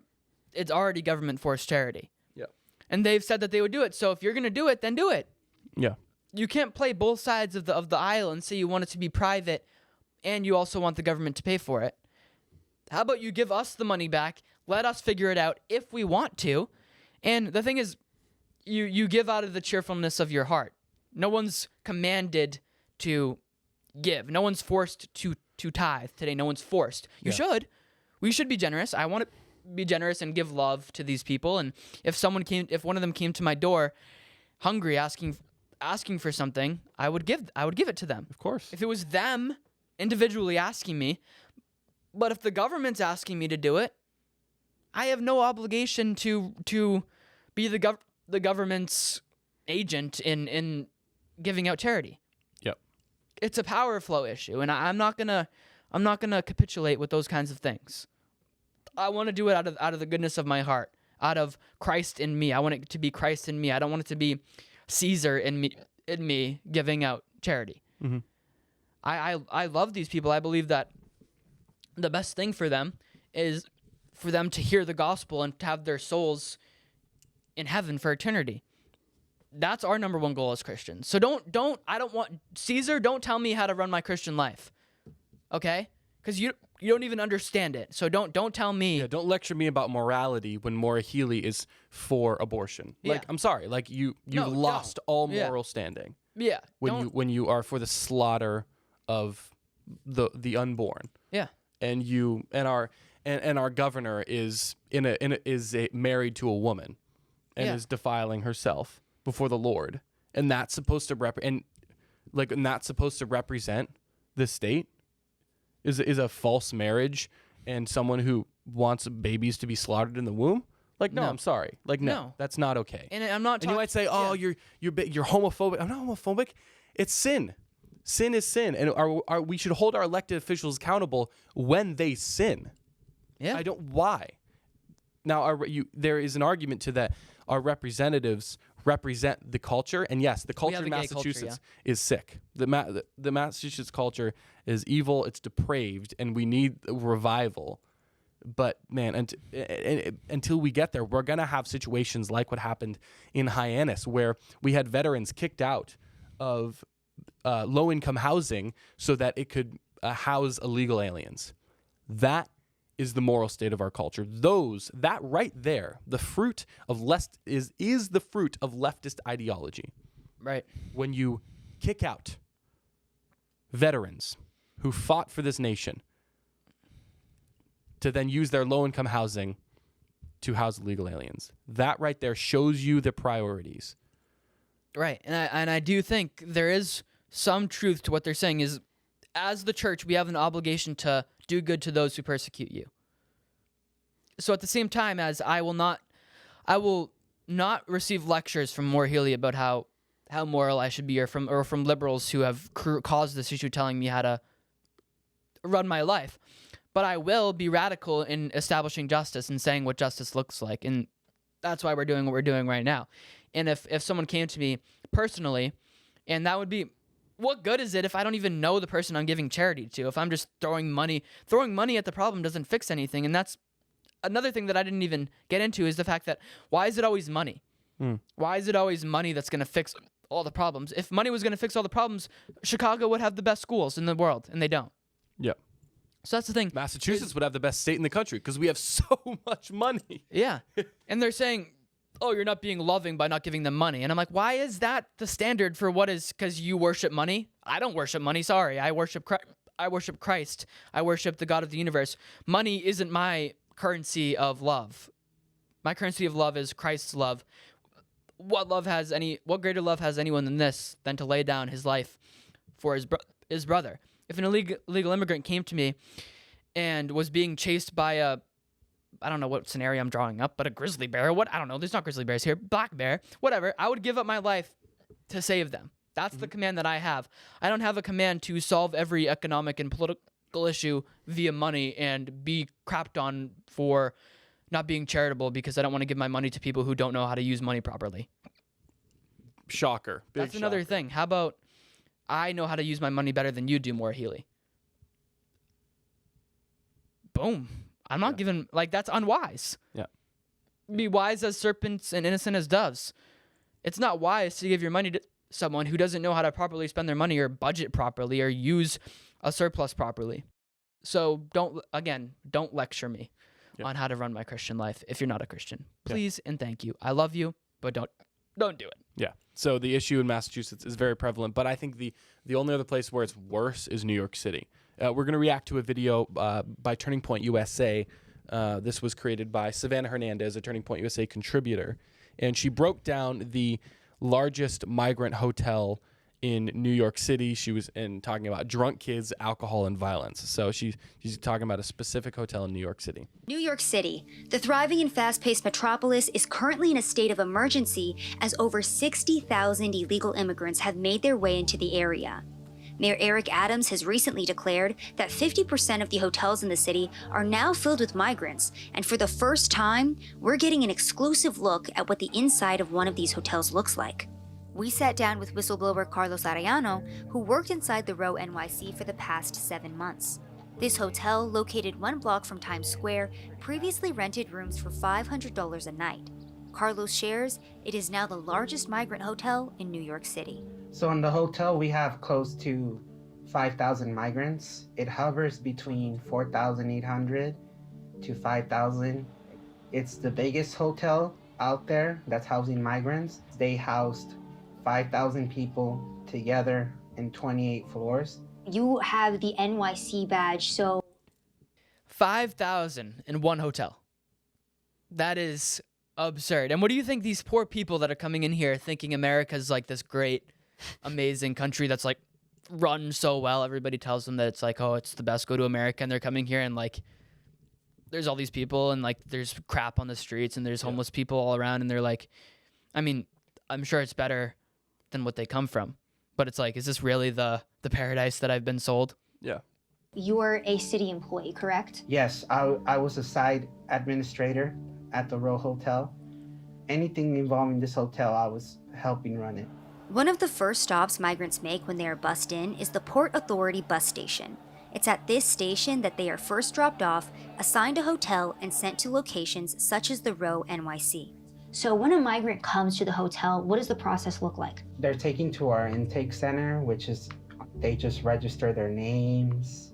B: it's already government-forced charity.
A: Yeah.
B: And they've said that they would do it. So if you're going to do it, then do it.
A: Yeah.
B: You can't play both sides of the aisle and say you want it to be private and you also want the government to pay for it. How about you give us the money back, let us figure it out if we want to. And the thing is, you give out of the cheerfulness of your heart. No one's commanded to give. No one's forced to tithe today. No one's forced. You should. We should be generous. I want to be generous and give love to these people. And if one of them came to my door hungry, asking for something, I would give it to them.
A: Of course.
B: If it was them individually asking me, but if the government's asking me to do it, I have no obligation to be the government's agent in giving out charity.
A: Yep.
B: It's a power flow issue, and I'm not gonna capitulate with those kinds of things. I want to do it out of the goodness of my heart, out of Christ in me. I want it to be Christ in me. I don't want it to be Caesar in me giving out charity. Mm-hmm. I love these people. I believe that the best thing for them is for them to hear the gospel and to have their souls in heaven for eternity. That's our number one goal as Christians. So I don't want Caesar, don't tell me how to run my Christian life. Okay? Because you don't even understand it. So don't tell me.
A: Yeah, don't lecture me about morality when Maura Healey is for abortion. Like, I'm sorry, like you've lost all moral standing.
B: Yeah.
A: When you are for the slaughter of the unborn.
B: Yeah.
A: And our governor is married to a woman and
B: Yeah.
A: is defiling herself before the Lord, and that's supposed to represent the state is a false marriage and someone who wants babies to be slaughtered in the womb. Like, no,
B: No.
A: I'm sorry. Like, no, that's not okay.
B: And I'm not
A: And
B: talking.
A: you might say, "Oh, you're homophobic." I'm not homophobic. It's sin. Sin is sin, and we should hold our elected officials accountable when they sin.
B: Yeah.
A: I don't. Why? Now, there is an argument to that. Our representatives represent the culture, and yes, the culture
B: have
A: in
B: a gay culture,
A: Massachusetts is sick. The Massachusetts culture is evil. It's depraved, and we need a revival. But man, until we get there, we're gonna have situations like what happened in Hyannis, where we had veterans kicked out of low-income housing so that it could house illegal aliens. That is the moral state of our culture. That right there, the fruit of is the fruit of leftist ideology.
B: Right.
A: When you kick out veterans who fought for this nation to then use their low-income housing to house illegal aliens, that right there shows you the priorities.
B: Right. And I do think there is some truth to what they're saying is, as the church, we have an obligation to do good to those who persecute you. So at the same time as I will not receive lectures from Maura Healey about how moral I should be, or from liberals who have caused this issue telling me how to run my life. But I will be radical in establishing justice and saying what justice looks like. And that's why we're doing what we're doing right now. And if someone came to me personally, and that would be, what good is it if I don't even know the person I'm giving charity to? If I'm just throwing money at the problem doesn't fix anything. And that's another thing that I didn't even get into, is the fact that, why is it always money? Why is it always money that's going to fix all the problems? If money was going to fix all the problems, Chicago would have the best schools in the world, and they don't.
A: Yep.
B: So that's the thing.
A: Massachusetts would have the best state in the country because we have so much money.
B: Yeah. And they're saying, oh, you're not being loving by not giving them money. And I'm like, why is that the standard for what is, because you worship money? I don't worship money. Sorry. I worship Christ. I worship the God of the universe. Money isn't my currency of love. My currency of love is Christ's love. What greater love has anyone than to lay down his life for his brother? If an illegal immigrant came to me and was being chased by I don't know what scenario I'm drawing up, but a grizzly bear, I don't know, there's not grizzly bears here, black bear, whatever, I would give up my life to save them. That's the command that I have. I don't have a command to solve every economic and political issue via money and be crapped on for not being charitable because I don't want to give my money to people who don't know how to use money properly.
A: Shocker.
B: That's another thing. How about I know how to use my money better than you do, Maura Healey? Boom. I'm not giving, that's unwise.
A: Yeah.
B: Be wise as serpents and innocent as doves. It's not wise to give your money to someone who doesn't know how to properly spend their money or budget properly or use a surplus properly. So don't lecture me on how to run my Christian life if you're not a Christian. Please and thank you. I love you, but don't do it.
A: Yeah. So the issue in Massachusetts is very prevalent, but I think the only other place where it's worse is New York City. We're going to react to a video by Turning Point USA. This was created by Savannah Hernandez, a Turning Point USA contributor, and she broke down the largest migrant hotel in New York City. She was talking about drunk kids, alcohol, and violence. So she's talking about a specific hotel in New York City.
D: New York City, the thriving and fast-paced metropolis, is currently in a state of emergency as over 60,000 illegal immigrants have made their way into the area. Mayor Eric Adams has recently declared that 50% of the hotels in the city are now filled with migrants, and for the first time, we're getting an exclusive look at what the inside of one of these hotels looks like. We sat down with whistleblower Carlos Arellano, who worked inside the Row NYC for the past 7 months. This hotel, located 1 block from Times Square, previously rented rooms for $500 a night. Carlos shares it is now the largest migrant hotel in New York City.
E: So in the hotel, we have close to 5,000 migrants. It hovers between 4,800 to 5,000. It's the biggest hotel out there that's housing migrants. They housed 5,000 people together in 28 floors.
D: You have the NYC badge, so
B: 5,000 in one hotel. That is absurd. And what do you think these poor people that are coming in here thinking America's like this great, amazing country that's like run so well? Everybody tells them that it's like, oh, it's the best, go to America. And they're coming here and like, there's all these people and like there's crap on the streets and there's homeless people all around. And they're like, I mean, I'm sure it's better than what they come from. But it's like, is this really the paradise that I've been sold?
A: Yeah.
D: you're a city employee, correct?
E: Yes, I was a side administrator at the Row Hotel. Anything involving this hotel, I was helping run it.
D: One of the first stops migrants make when they are bussed in is the Port Authority bus station. It's at this station that they are first dropped off, assigned a hotel, and sent to locations such as the Row NYC. So when a migrant comes to the hotel, what does the process look like?
E: They're taken to our intake center, which is, they just register their names,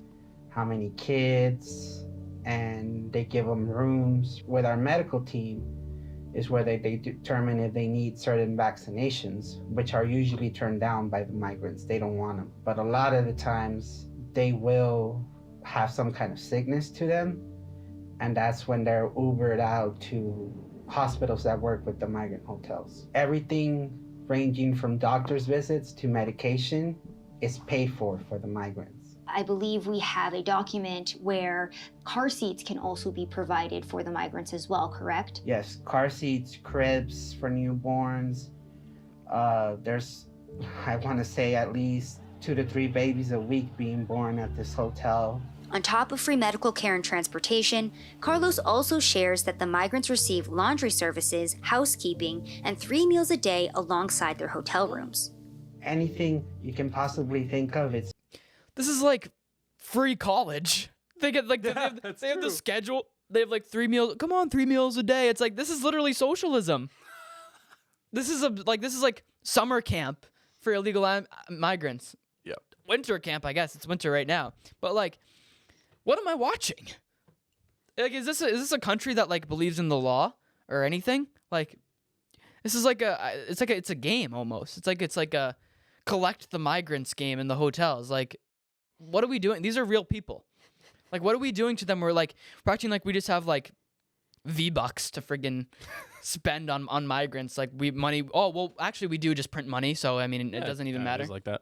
E: how many kids, and they give them rooms. With our medical team is where they determine if they need certain vaccinations, which are usually turned down by the migrants. They don't want them. But a lot of the times they will have some kind of sickness to them, and that's when they're Ubered out to hospitals that work with the migrant hotels. Everything ranging from doctor's visits to medication is paid for the migrants.
D: I believe we have a document where car seats can also be provided for the migrants as well, correct?
E: Yes, car seats, cribs for newborns. There's, I want to say, at least 2 to 3 babies a week being born at this hotel.
D: On top of free medical care and transportation, Carlos also shares that the migrants receive laundry services, housekeeping, and 3 meals a day alongside their hotel rooms.
E: Anything you can possibly think of, it's.
B: This is like free college. They get like they have the schedule. They have like 3 meals. Come on, 3 meals a day. It's like this is literally socialism. This is like summer camp for illegal migrants.
A: Yeah.
B: Winter camp, I guess. It's winter right now. But like, what am I watching? Like, is this a country that like believes in the law or anything? Like, this is like it's a game almost. It's like a collect the migrants game in the hotels. Like, what are we doing? These are real people. Like, what are we doing to them? We're acting like we just have like V-Bucks to friggin' spend on migrants. Like money. Oh, well, actually we do just print money. So, I mean, it doesn't even matter.
A: It is like that.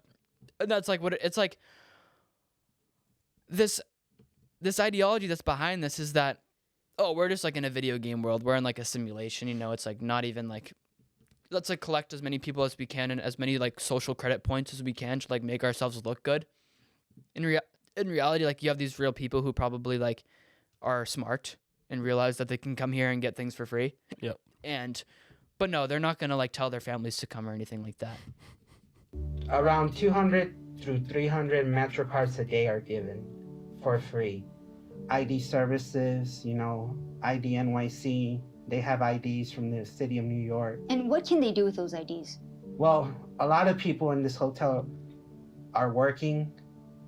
B: And that's like it's like this ideology that's behind this is that, oh, we're just like in a video game world. We're in like a simulation, you know, it's like not even like, let's like collect as many people as we can and as many like social credit points as we can to like make ourselves look good. In reality, like you have these real people who probably like are smart and realize that they can come here and get things for free.
A: Yep.
B: But no, they're not going to like tell their families to come or anything like that.
E: Around 200 through 300 Metro cards a day are given for free. ID services, you know, ID NYC, they have IDs from the city of New York.
D: And what can they do with those IDs?
E: Well, a lot of people in this hotel are working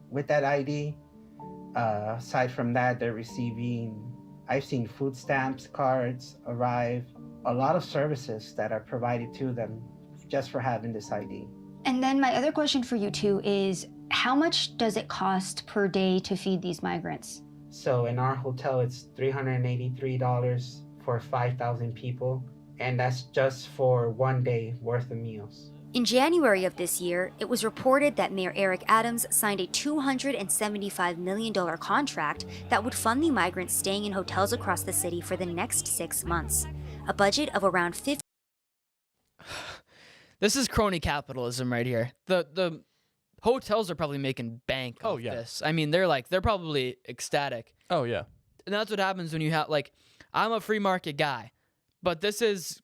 E: with that ID. Aside from that, they're receiving, I've seen food stamps cards arrive, a lot of services that are provided to them just for having this ID.
D: And then my other question for you too is, how much does it cost per day to feed these migrants?
E: So in our hotel, it's $383 for 5,000 people, and that's just for 1 day worth of meals.
D: In January of this year, it was reported that Mayor Eric Adams signed a $275 million contract that would fund the migrants staying in hotels across the city for the next 6 months. A budget of around $50.
B: This is crony capitalism right here. The hotels are probably making bank off this. I mean, they're probably ecstatic.
A: Oh, yeah.
B: And that's what happens when you have, like, I'm a free market guy, but this is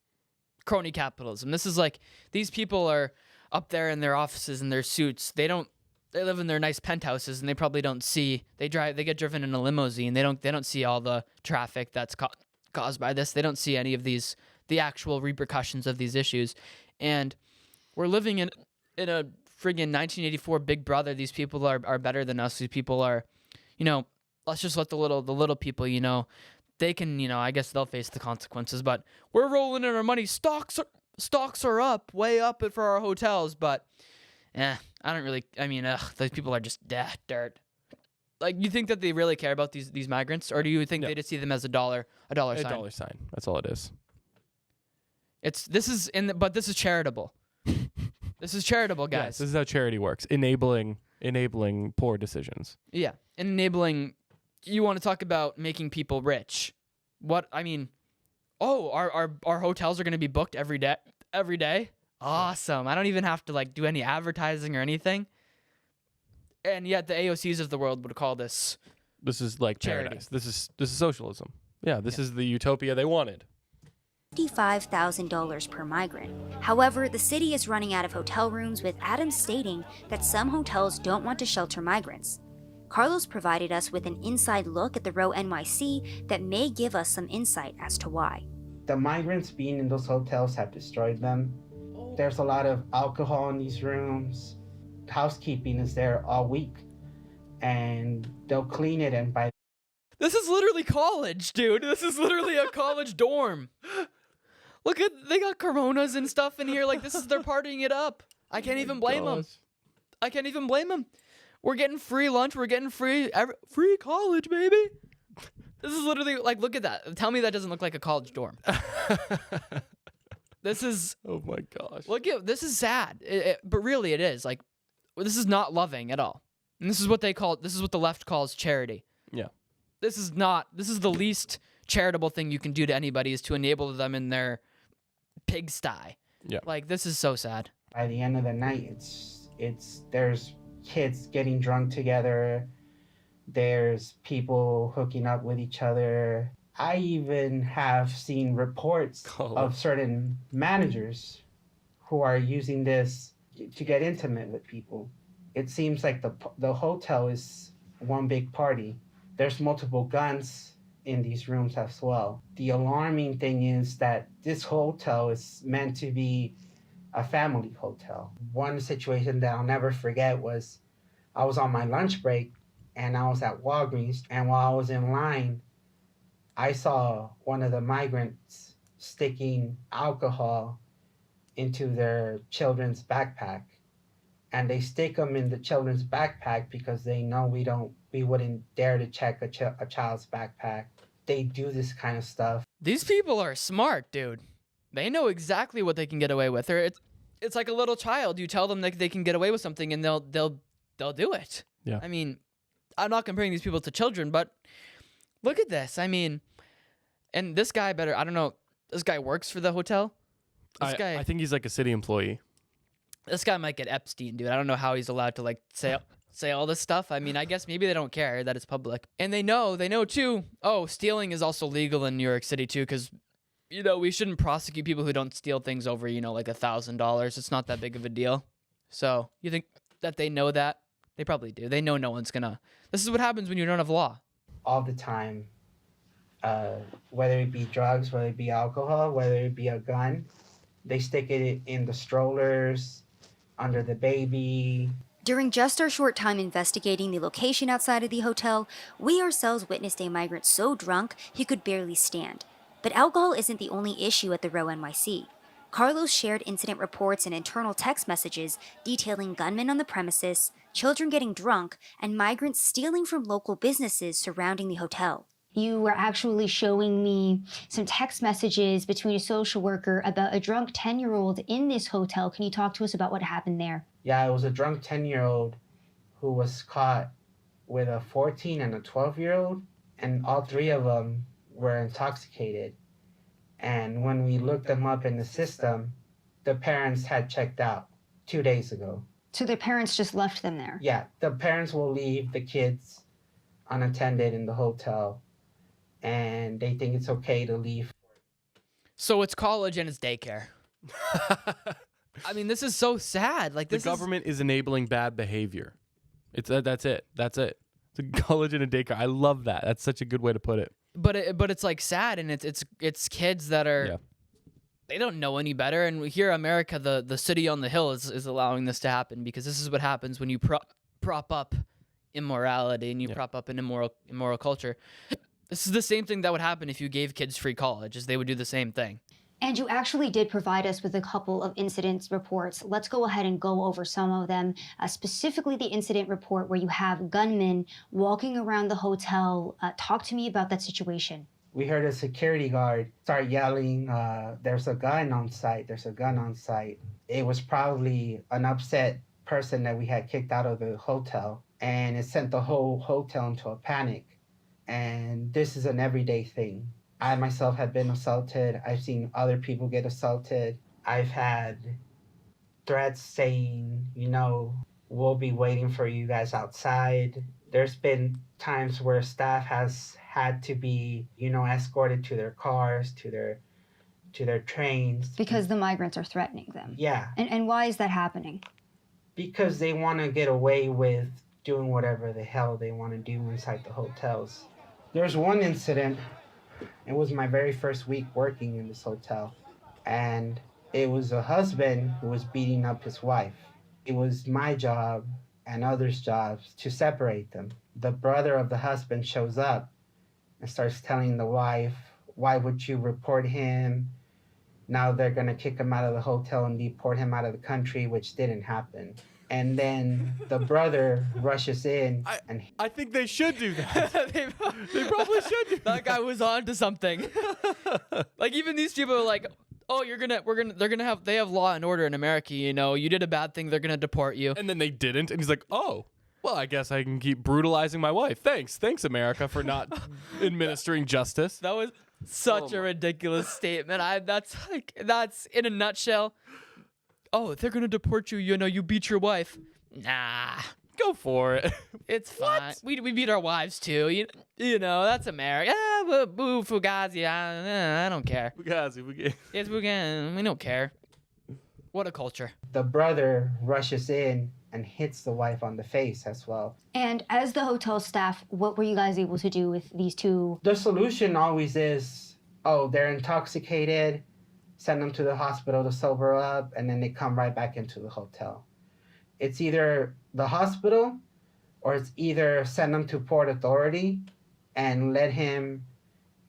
B: crony capitalism. This is like, these people are up there in their offices in their suits. They live in their nice penthouses and they probably don't see, they get driven in a limousine. They don't see all the traffic that's caused by this. They don't see any of the actual repercussions of these issues. And we're living in a friggin' 1984 Big Brother. These people are better than us. These people are, you know, let's just let the little people, you know, they can, you know, I guess they'll face the consequences, but we're rolling in our money. Stocks are up, way up for our hotels, but I don't really. I mean, those people are just dirt. Like, you think that they really care about these migrants, or do you think they just see them as a dollar sign?
A: A dollar sign. That's all it is.
B: But this is charitable. This is charitable, guys.
A: Yes, this is how charity works. Enabling poor decisions.
B: Yeah, and enabling. You want to talk about making people rich? What I mean? Oh, our hotels are going to be booked every day. Every day. Awesome. I don't even have to like do any advertising or anything. And yet the AOCs of the world would call this.
A: This is like
B: charity.
A: paradise. This is socialism. Yeah, this is the utopia they wanted.
D: $55,000 per migrant. However, the city is running out of hotel rooms, with Adams stating that some hotels don't want to shelter migrants. Carlos provided us with an inside look at the Row NYC that may give us some insight as to why.
E: The migrants being in those hotels have destroyed them. There's a lot of alcohol in these rooms. Housekeeping is there all week, and they'll clean it, and by
B: This is literally college, dude. This is literally a college dorm. Look they got Coronas and stuff in here. Like, they're partying it up. I can't even blame them. I can't even blame them. We're getting free lunch. We're getting free college, baby. This is literally like, look at that. Tell me that doesn't look like a college dorm. This is.
A: Oh my gosh.
B: Look at this is sad, but really it is. Like, this is not loving at all. And this is what the left calls charity.
A: Yeah.
B: This is the least charitable thing you can do to anybody, is to enable them in their pigsty.
A: Yeah.
B: Like, this is so sad.
E: by the end of the night, there's kids getting drunk together. There's people hooking up with each other. I even have seen reports of certain managers who are using this to get intimate with people. It seems like the hotel is one big party. There's multiple guns in these rooms as well. The alarming thing is that this hotel is meant to be a family hotel. One situation that I'll never forget was I was on my lunch break and I was at Walgreens, and while I was in line, I saw one of the migrants sticking alcohol into their children's backpack. And they stick them in the children's backpack because they know we wouldn't dare to check a child's backpack. They do this kind of stuff.
B: These people are smart, dude. They know exactly what they can get away with. Or it's like a little child. You tell them that they can get away with something, and they'll do it.
A: Yeah.
B: I mean, I'm not comparing these people to children, but look at this. I mean, and this guy I don't know, this guy works for the hotel.
A: I think he's like a city employee.
B: This guy might get Epstein, dude. I don't know how he's allowed to like say all this stuff. I mean, I guess maybe they don't care that it's public. And they know too, stealing is also legal in New York City too, because, we shouldn't prosecute people who don't steal things over, like $1,000. It's not that big of a deal. So you think that they know that? They probably do. They know no one's gonna. This is what happens when you don't have law.
E: All the time, whether it be drugs, whether it be alcohol, whether it be a gun, they stick it in the strollers, under the baby.
D: During just our short time investigating the location outside of the hotel, we ourselves witnessed a migrant so drunk he could barely stand. But alcohol isn't the only issue at the Row NYC. Carlos shared incident reports and internal text messages detailing gunmen on the premises, children getting drunk, and migrants stealing from local businesses surrounding the hotel.
F: You were actually showing me some text messages between a social worker about a drunk 10-year-old in this hotel. Can you talk to us about what happened there?
E: Yeah, it was a drunk 10-year-old who was caught with a 14 and a 12-year-old, and all three of them were intoxicated. And when we looked them up in the system, the parents had checked out 2 days ago.
F: So their parents just left them there?
E: Yeah, the parents will leave the kids unattended in the hotel, and they think it's okay to leave.
B: So it's college and it's daycare. I mean, this is so sad. Like,
A: the government is enabling bad behavior. That's it. It's a college and a daycare. I love that. That's such a good way to put it.
B: But it's like sad, and it's kids that are they don't know any better. And here, America, the city on the hill is allowing this to happen, because this is what happens when you prop up immorality and you prop up an immoral culture. This is the same thing that would happen if you gave kids free college, is they would do the same thing.
F: And you actually did provide us with a couple of incident reports. Let's go ahead and go over some of them, specifically the incident report where you have gunmen walking around the hotel. Talk to me about that situation.
E: We heard a security guard start yelling, there's a gun on site, there's a gun on site. It was probably an upset person that we had kicked out of the hotel, and it sent the whole hotel into a panic. And this is an everyday thing. I myself have been assaulted. I've seen other people get assaulted. I've had threats saying, we'll be waiting for you guys outside. There's been times where staff has had to be, escorted to their cars, to their trains.
F: Because the migrants are threatening them.
E: Yeah.
F: And why is that happening?
E: Because they want to get away with doing whatever the hell they want to do inside the hotels. There's one incident. It was my very first week working in this hotel, and it was a husband who was beating up his wife. It was my job and others' jobs to separate them. The brother of the husband shows up and starts telling the wife, why would you report him? Now they're going to kick him out of the hotel and deport him out of the country, which didn't happen. And then the brother rushes in and
A: I think they should do that. they probably should do
B: That guy was on to something. Like, even these people are like, oh, they have law and order in America, you did a bad thing, they're gonna deport you.
A: And then they didn't, and he's like, oh, well, I guess I can keep brutalizing my wife. Thanks, America, for not administering justice.
B: That was such a ridiculous statement. That's in a nutshell. Oh, they're gonna deport you. You beat your wife. Nah,
A: Go for it.
B: it's fine. We beat our wives too. That's America. Boo Fugazi. I don't care.
A: Fugazi.
B: Yes, we don't care. What a culture.
E: the brother rushes in and hits the wife on the face as well.
F: And as the hotel staff, what were you guys able to do with these two?
E: The solution always is, oh, they're intoxicated, send them to the hospital to sober up, and then they come right back into the hotel. It's either the hospital or it's either send them to Port Authority and let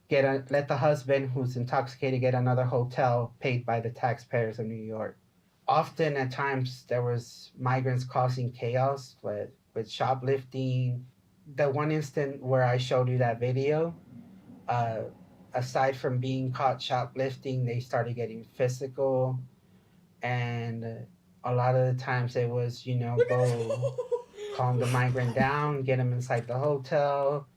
E: the husband who's intoxicated get another hotel paid by the taxpayers of New York. Often at times there was migrants causing chaos with shoplifting. The one instant where I showed you that video, aside from being caught shoplifting, they started getting physical. And a lot of the times it was, go calm the migrant down, get him inside the hotel.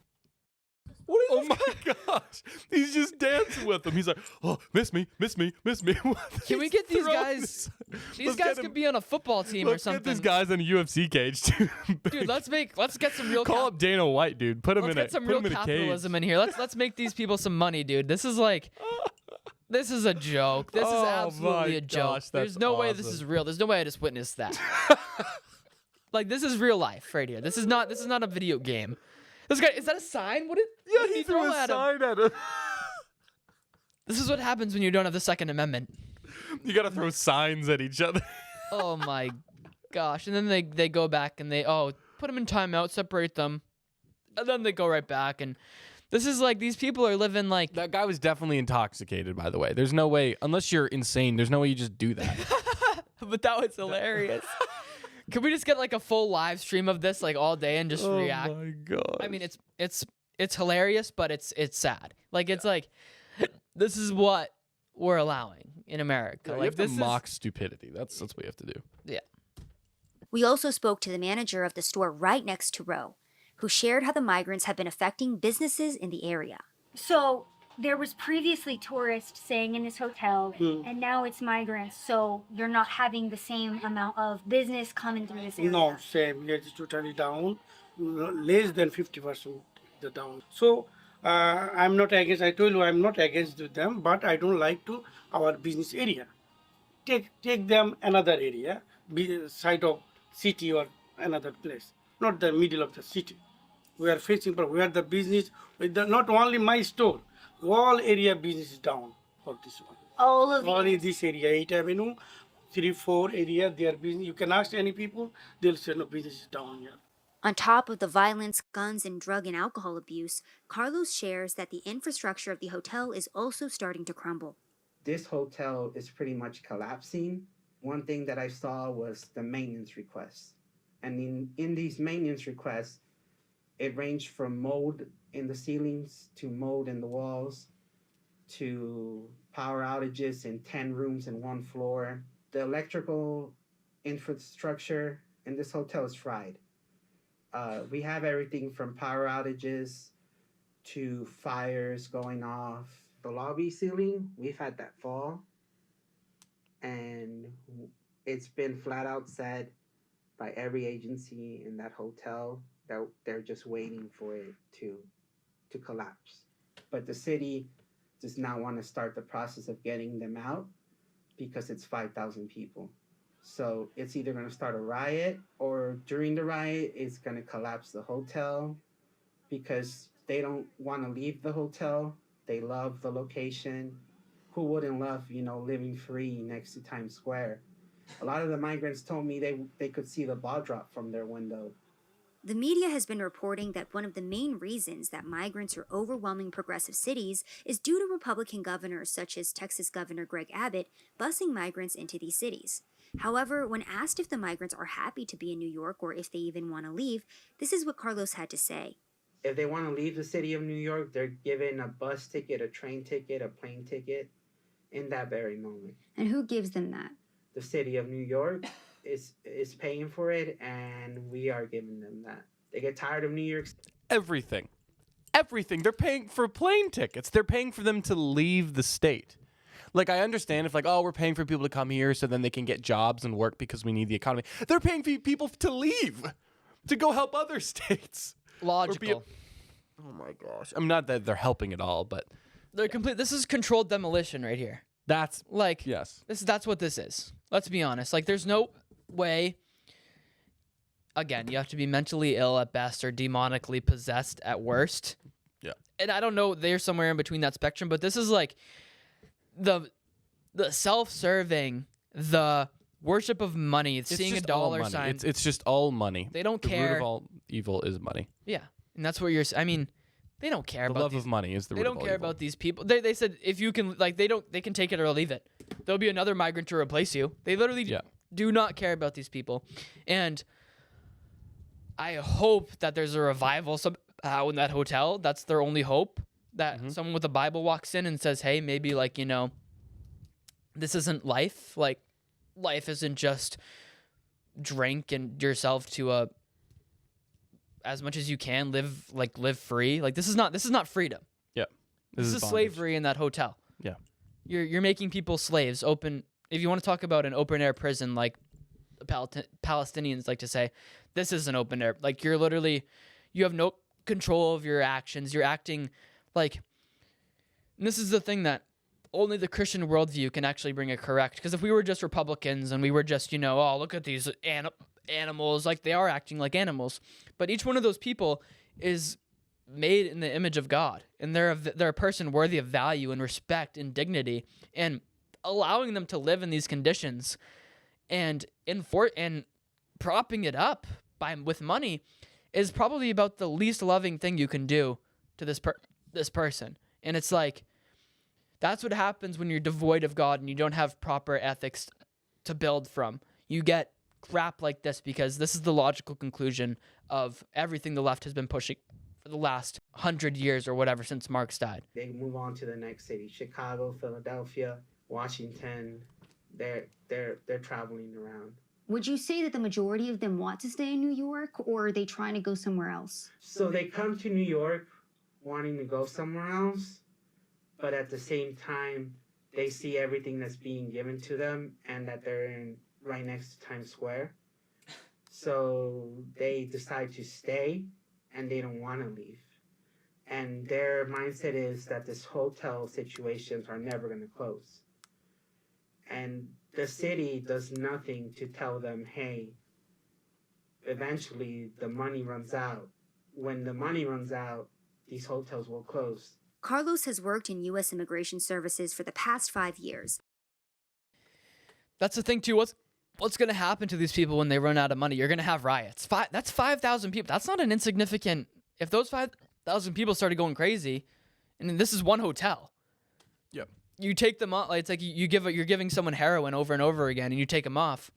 A: Oh my gosh. He's just dancing with them. He's like, oh, miss me.
B: Can we get these guys? These guys could be on a football team or something.
A: Let's get these guys in a UFC cage, too.
B: Dude, let's get some real.
A: Call up Dana White, dude. Put him in a cage.
B: Let's get some real capitalism in here. Let's make these people some money, dude. This is a joke. This is absolutely a joke.
A: Gosh,
B: There's no way this is real. There's no way I just witnessed that. Like, this is real life right here. This is not a video game. This guy, is that a sign? What did
A: he threw a sign at him.
B: This is what happens when you don't have the Second Amendment.
A: You gotta throw signs at each other.
B: Oh my gosh. And then they go back and put them in timeout, separate them. And then they go right back. And this is like, these people are living like...
A: That guy was definitely intoxicated, by the way. There's no way, unless you're insane, there's no way you just do that.
B: But that was hilarious. Could we just get like a full live stream of this like all day and just react?
A: Oh my god!
B: I mean, it's hilarious, but it's sad. Like, it's like, this is what we're allowing in America.
A: Yeah,
B: like,
A: you have
B: this
A: to mock stupidity. That's what you have to do.
B: Yeah.
D: We also spoke to the manager of the store right next to Row, who shared how the migrants have been affecting businesses in the area.
G: So there was previously tourists staying in this hotel, and now it's migrants, so you're not having the same amount of business coming through this area.
H: No, same. It is totally down, less than 50% the down. So I'm not against, I told you I'm not against them, but I don't like to our business area. Take them another area, be side of city or another place, not the middle of the city. We are facing, but we are the business, with not only my store, all area business is down for this one.
G: All of
H: Only
G: it.
H: this area, 8th Avenue, 3-4 area, their business. You can ask any people, they'll say no, business is down here.
D: On top of the violence, guns, and drug and alcohol abuse, Carlos shares that the infrastructure of the hotel is also starting to crumble.
E: this hotel is pretty much collapsing. One thing that I saw was the maintenance requests. And in these maintenance requests, it ranged from mold in the ceilings to mold in the walls to power outages in 10 rooms in one floor. The electrical infrastructure in this hotel is fried. We have everything from power outages to fires going off. The lobby ceiling, we've had that fall, and it's been flat out said by every agency in that hotel that they're just waiting for it to collapse. But the city does not want to start the process of getting them out because it's 5,000 people. So it's either going to start a riot, or during the riot, it's going to collapse the hotel because they don't want to leave the hotel. They love the location. Who wouldn't love, living free next to Times Square? A lot of the migrants told me they could see the ball drop from their window.
D: The media has been reporting that one of the main reasons that migrants are overwhelming progressive cities is due to Republican governors such as Texas Governor Greg Abbott busing migrants into these cities. However, when asked if the migrants are happy to be in New York or if they even want to leave, this is what Carlos had to say.
E: If they want to leave the city of New York, they're given a bus ticket, a train ticket, a plane ticket in that very moment.
F: And who gives them that?
E: The city of New York is paying for it, and we are giving them that. They get tired of New York.
A: Everything. They're paying for plane tickets. They're paying for them to leave the state. Like, I understand if, we're paying for people to come here so then they can get jobs and work because we need the economy. They're paying for people to leave, to go help other states.
B: Logical.
A: Oh my gosh. I'm not that they're helping at all, but
B: They're complete. This is controlled demolition right here.
A: that's yes.
B: That's what this is. Let's be honest. There's no way. Again, you have to be mentally ill at best or demonically possessed at worst.
A: Yeah.
B: And I don't know, they're somewhere in between that spectrum, but this is the self-serving, the worship of money, seeing a dollar sign.
A: It's just all money.
B: They don't
A: The
B: care.
A: root of all evil is money.
B: Yeah. And that's what they don't care
A: The
B: about
A: love
B: these.
A: of money is the root
B: They
A: of
B: don't
A: all
B: care
A: evil.
B: about these people. They said if you can they can take it or leave it. There'll be another migrant to replace you. They literally do not care about these people. And I hope that there's a revival somehow in that hotel. That's their only hope. That someone with a Bible walks in and says, "Hey, maybe this isn't life. Life isn't just drink and yourself to as much as you can live free. This is not freedom.
A: Yeah.
B: This is
A: bondage.
B: slavery in that hotel.
A: Yeah.
B: You're making people slaves. If you want to talk about an open air prison, like the Palestinians like to say, this is an open air. You have no control of your actions. You're acting and this is the thing that only the Christian worldview can actually bring it correct. Because if we were just Republicans and we were just, oh, look at these animals, they are acting like animals. But each one of those people is made in the image of God, and they're a person worthy of value and respect and dignity, and allowing them to live in these conditions and propping it up with money is probably about the least loving thing you can do to this person. And it's that's what happens when you're devoid of God and you don't have proper ethics to build from. You get crap like this because this is the logical conclusion of everything the left has been pushing for the last 100 years or whatever since Marx died.
E: They move on to the next city: Chicago, Philadelphia, Washington. They're traveling around.
F: Would you say that the majority of them want to stay in New York, or are they trying to go somewhere else?
E: So they come to New York wanting to go somewhere else, but at the same time, they see everything that's being given to them and that they're right next to Times Square. So they decide to stay and they don't want to leave. And their mindset is that this hotel situations are never going to close. And the city does nothing to tell them, hey, eventually the money runs out. When the money runs out, these hotels will close.
D: Carlos has worked in U.S. Immigration Services for the past 5 years.
B: That's the thing, too. What's going to happen to these people when they run out of money? You're going to have riots. That's 5,000 people. That's not an insignificant... If those 5,000 people started going crazy, and this is one hotel.
A: Yep.
B: you take them off. Like, it's like you're giving someone heroin over and over again, and you take them off.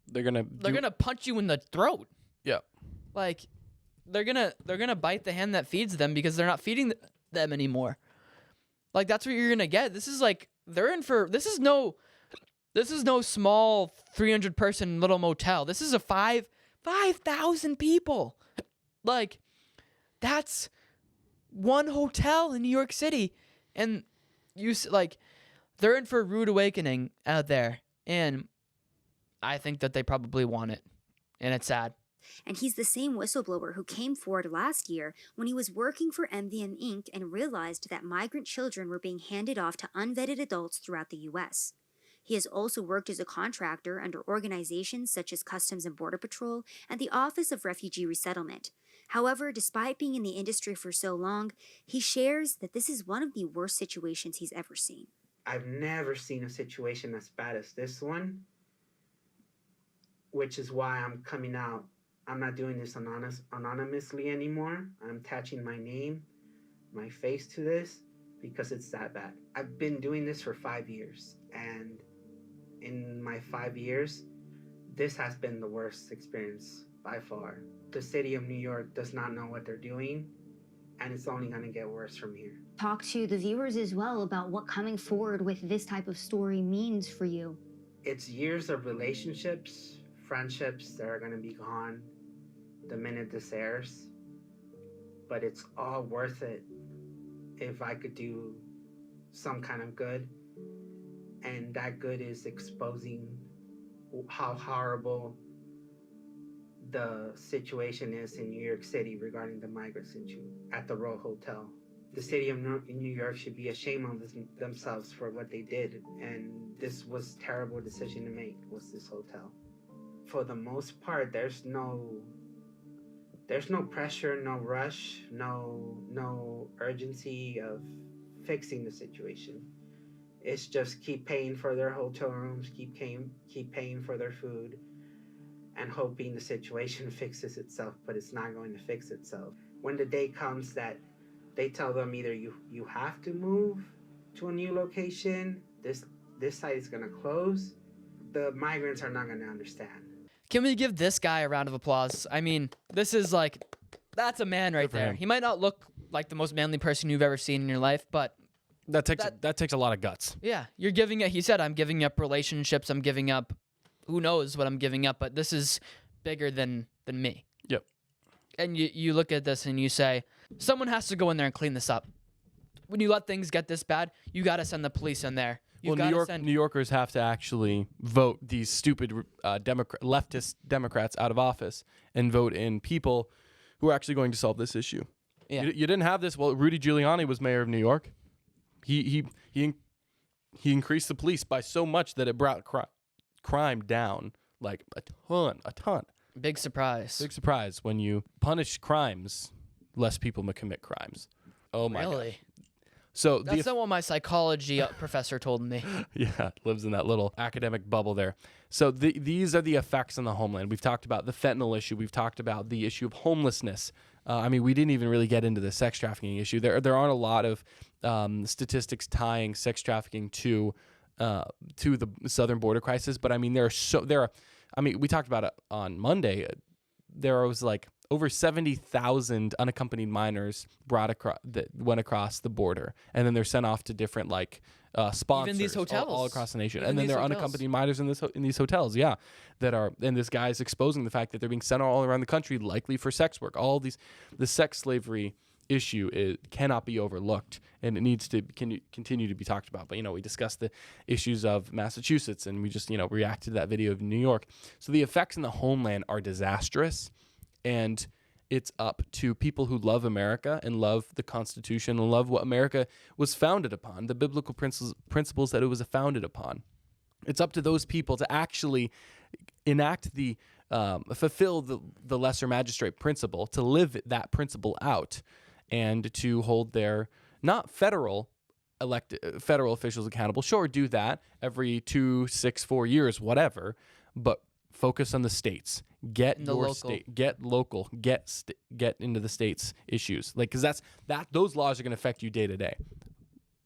A: They're gonna
B: punch you in the throat.
A: Yeah.
B: Like, they're gonna bite the hand that feeds them because they're not feeding them anymore. Like, that's what you're gonna get. This is like this is no small 300-person little motel. This is a 5,000 people. Like, that's one hotel in New York City, and they're in for a rude awakening out there, and I think that they probably want it, and it's sad.
D: And he's the same whistleblower who came forward last year when he was working for MVM Inc. and realized that migrant children were being handed off to unvetted adults throughout the U.S. He has also worked as a contractor under organizations such as Customs and Border Patrol and the Office of Refugee Resettlement. However, despite being in the industry for so long, he shares that this is one of the worst situations he's ever seen.
E: I've never seen a situation as bad as this one, which is why I'm coming out. I'm not doing this anonymously anymore. I'm attaching my name, my face to this, because it's that bad. I've been doing this for 5 years, and in my 5 years, this has been the worst experience by far. The city of New York does not know what they're doing, and it's only going to get worse from here.
F: Talk to the viewers as well about what coming forward with this type of story means for you.
E: It's years of relationships, friendships that are going to be gone the minute this airs, but it's all worth it if I could do some kind of good, and that good is exposing how horrible the situation is in New York City regarding the migrants at the Row Hotel. The city of New York should be ashamed of themselves for what they did, and this was a terrible decision to make, was this hotel. For the most part, there's no pressure, no rush, no urgency of fixing the situation. It's just keep paying for their hotel rooms, keep paying for their food, and hoping the situation fixes itself, but it's not going to fix itself. When the day comes that they tell them either you have to move to a new location, this site is going to close, the migrants are not going to understand.
B: Can we give this guy a round of applause? I mean, this is like, that's a man right there.
A: him.
B: He might not look like the most manly person you've ever seen in your life, but
A: That takes a lot of guts.
B: yeah, you're giving it. He said, I'm giving up relationships. I'm giving up, who knows what I'm giving up, but this is bigger than me.
A: Yep.
B: And you look at this and you say, someone has to go in there and clean this up. When you let things get this bad, you got to send the police in there.
A: New Yorkers have to actually vote these stupid leftist Democrats out of office and vote in people who are actually going to solve this issue.
B: Yeah.
A: You didn't have this. Well, Rudy Giuliani was mayor of New York. He increased the police by so much that it brought crime down like a ton.
B: Big surprise.
A: Big surprise. When you punish crimes, less people commit crimes. Oh my God.
B: Really?
A: So
B: That's not what my psychology professor told me.
A: Yeah, lives in that little academic bubble there. So these are the effects on the homeland. We've talked about the fentanyl issue. We've talked about the issue of homelessness. I mean, we didn't even really get into the sex trafficking issue. There aren't a lot of statistics tying sex trafficking to the southern border crisis, but I mean, we talked about it on Monday. There was like over 70,000 unaccompanied minors that went across the border, and then they're sent off to different sponsors.
B: Even these hotels
A: all across the nation,
B: Even
A: and then
B: these
A: there are
B: hotels.
A: unaccompanied minors in these hotels. Yeah, and this guy is exposing the fact that they're being sent all around the country, likely for sex work. The sex slavery issue cannot be overlooked, and it needs to continue to be talked about. But we discussed the issues of Massachusetts, and we just reacted to that video of New York. So the effects in the homeland are disastrous. And it's up to people who love America and love the Constitution and love what America was founded upon, the biblical principles that it was founded upon. It's up to those people to actually enact fulfill the lesser magistrate principle, to live that principle out, and to hold their not federal officials accountable. Sure, do that every 2, 6, 4 years, whatever, but focus on the states. Get local. Get into the states' issues, because those laws are going to affect you day to day.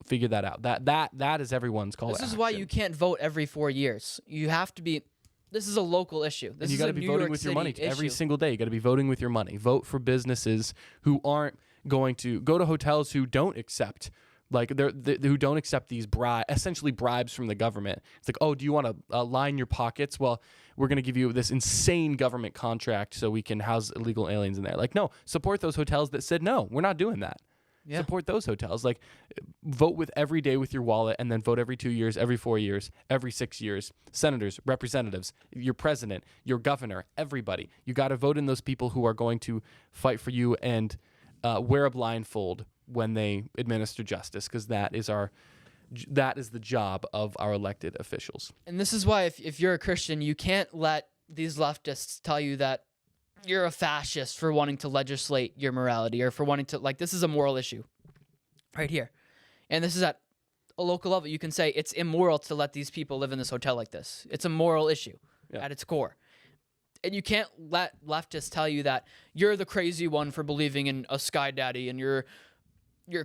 A: Figure that out. That is everyone's call to
B: This is why
A: action.
B: you can't vote every 4 years. You have to be. This is a local issue. This
A: And you
B: is
A: got
B: a
A: to be
B: New
A: voting
B: York
A: with your
B: City
A: money every
B: issue.
A: single day. You got to be voting with your money. Vote for businesses who aren't going to go to hotels who don't accept, like who don't accept these essentially bribes from the government. It's like, oh, do you want to line your pockets? Well, we're going to give you this insane government contract so we can house illegal aliens in there. Like, no, support those hotels that said no, we're not doing that.
B: Yeah.
A: Support those hotels. Like, vote with every day with your wallet, and then vote every 2 years, every 4 years, every 6 years. Senators, representatives, your president, your governor, everybody. You got to vote in those people who are going to fight for you and wear a blindfold when they administer justice, because that is the job of our elected officials.
B: And this is why if you're a Christian, you can't let these leftists tell you that you're a fascist for wanting to legislate your morality or for wanting to, like, this is a moral issue right here. And this is at a local level. You can say it's immoral to let these people live in this hotel like this. It's a moral issue at its core. And you can't let leftists tell you that you're the crazy one for believing in a sky daddy and your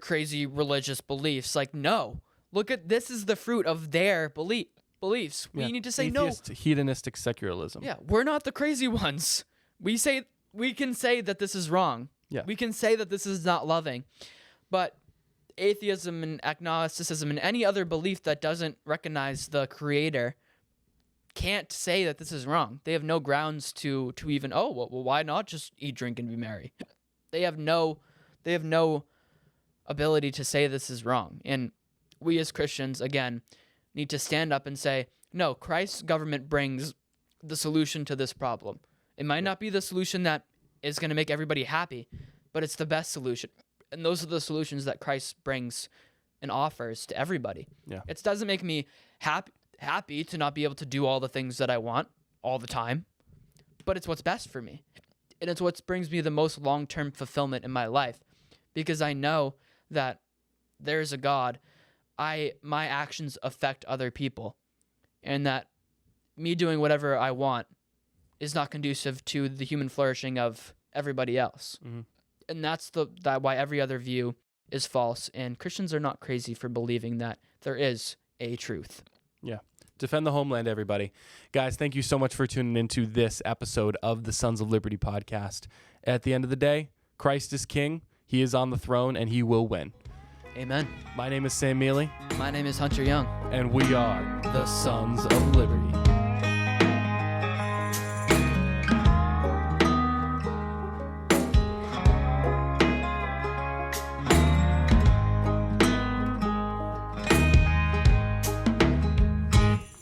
B: crazy religious beliefs. Like, no. Look at, this is the fruit of their beliefs. We need to say
A: Atheist, hedonistic secularism.
B: yeah, we're not the crazy ones. We can say that this is wrong.
A: Yeah.
B: We can say that this is not loving. But atheism and agnosticism and any other belief that doesn't recognize the creator can't say that this is wrong. They have no grounds to even, well, why not just eat, drink, and be merry? They have no ability to say this is wrong. And we as Christians, again, need to stand up and say, no, Christ's government brings the solution to this problem. It might not be the solution that is going to make everybody happy, but it's the best solution. And those are the solutions that Christ brings and offers to everybody.
A: Yeah.
B: It doesn't make me happy to not be able to do all the things that I want all the time, but it's what's best for me. And it's what brings me the most long-term fulfillment in my life, because I know that there's a God. My actions affect other people, and that me doing whatever I want is not conducive to the human flourishing of everybody else.
A: Mm-hmm.
B: And that's why every other view is false, and Christians are not crazy for believing that there is a truth.
A: Yeah. Defend the homeland, everybody. Guys, thank you so much for tuning into this episode of the Sons of Liberty podcast. At the end of the day, Christ is king. He is on the throne, and he will win.
B: Amen.
A: My name is Sam Mealy.
B: My name is Hunter Young.
A: And we are the Sons of Liberty.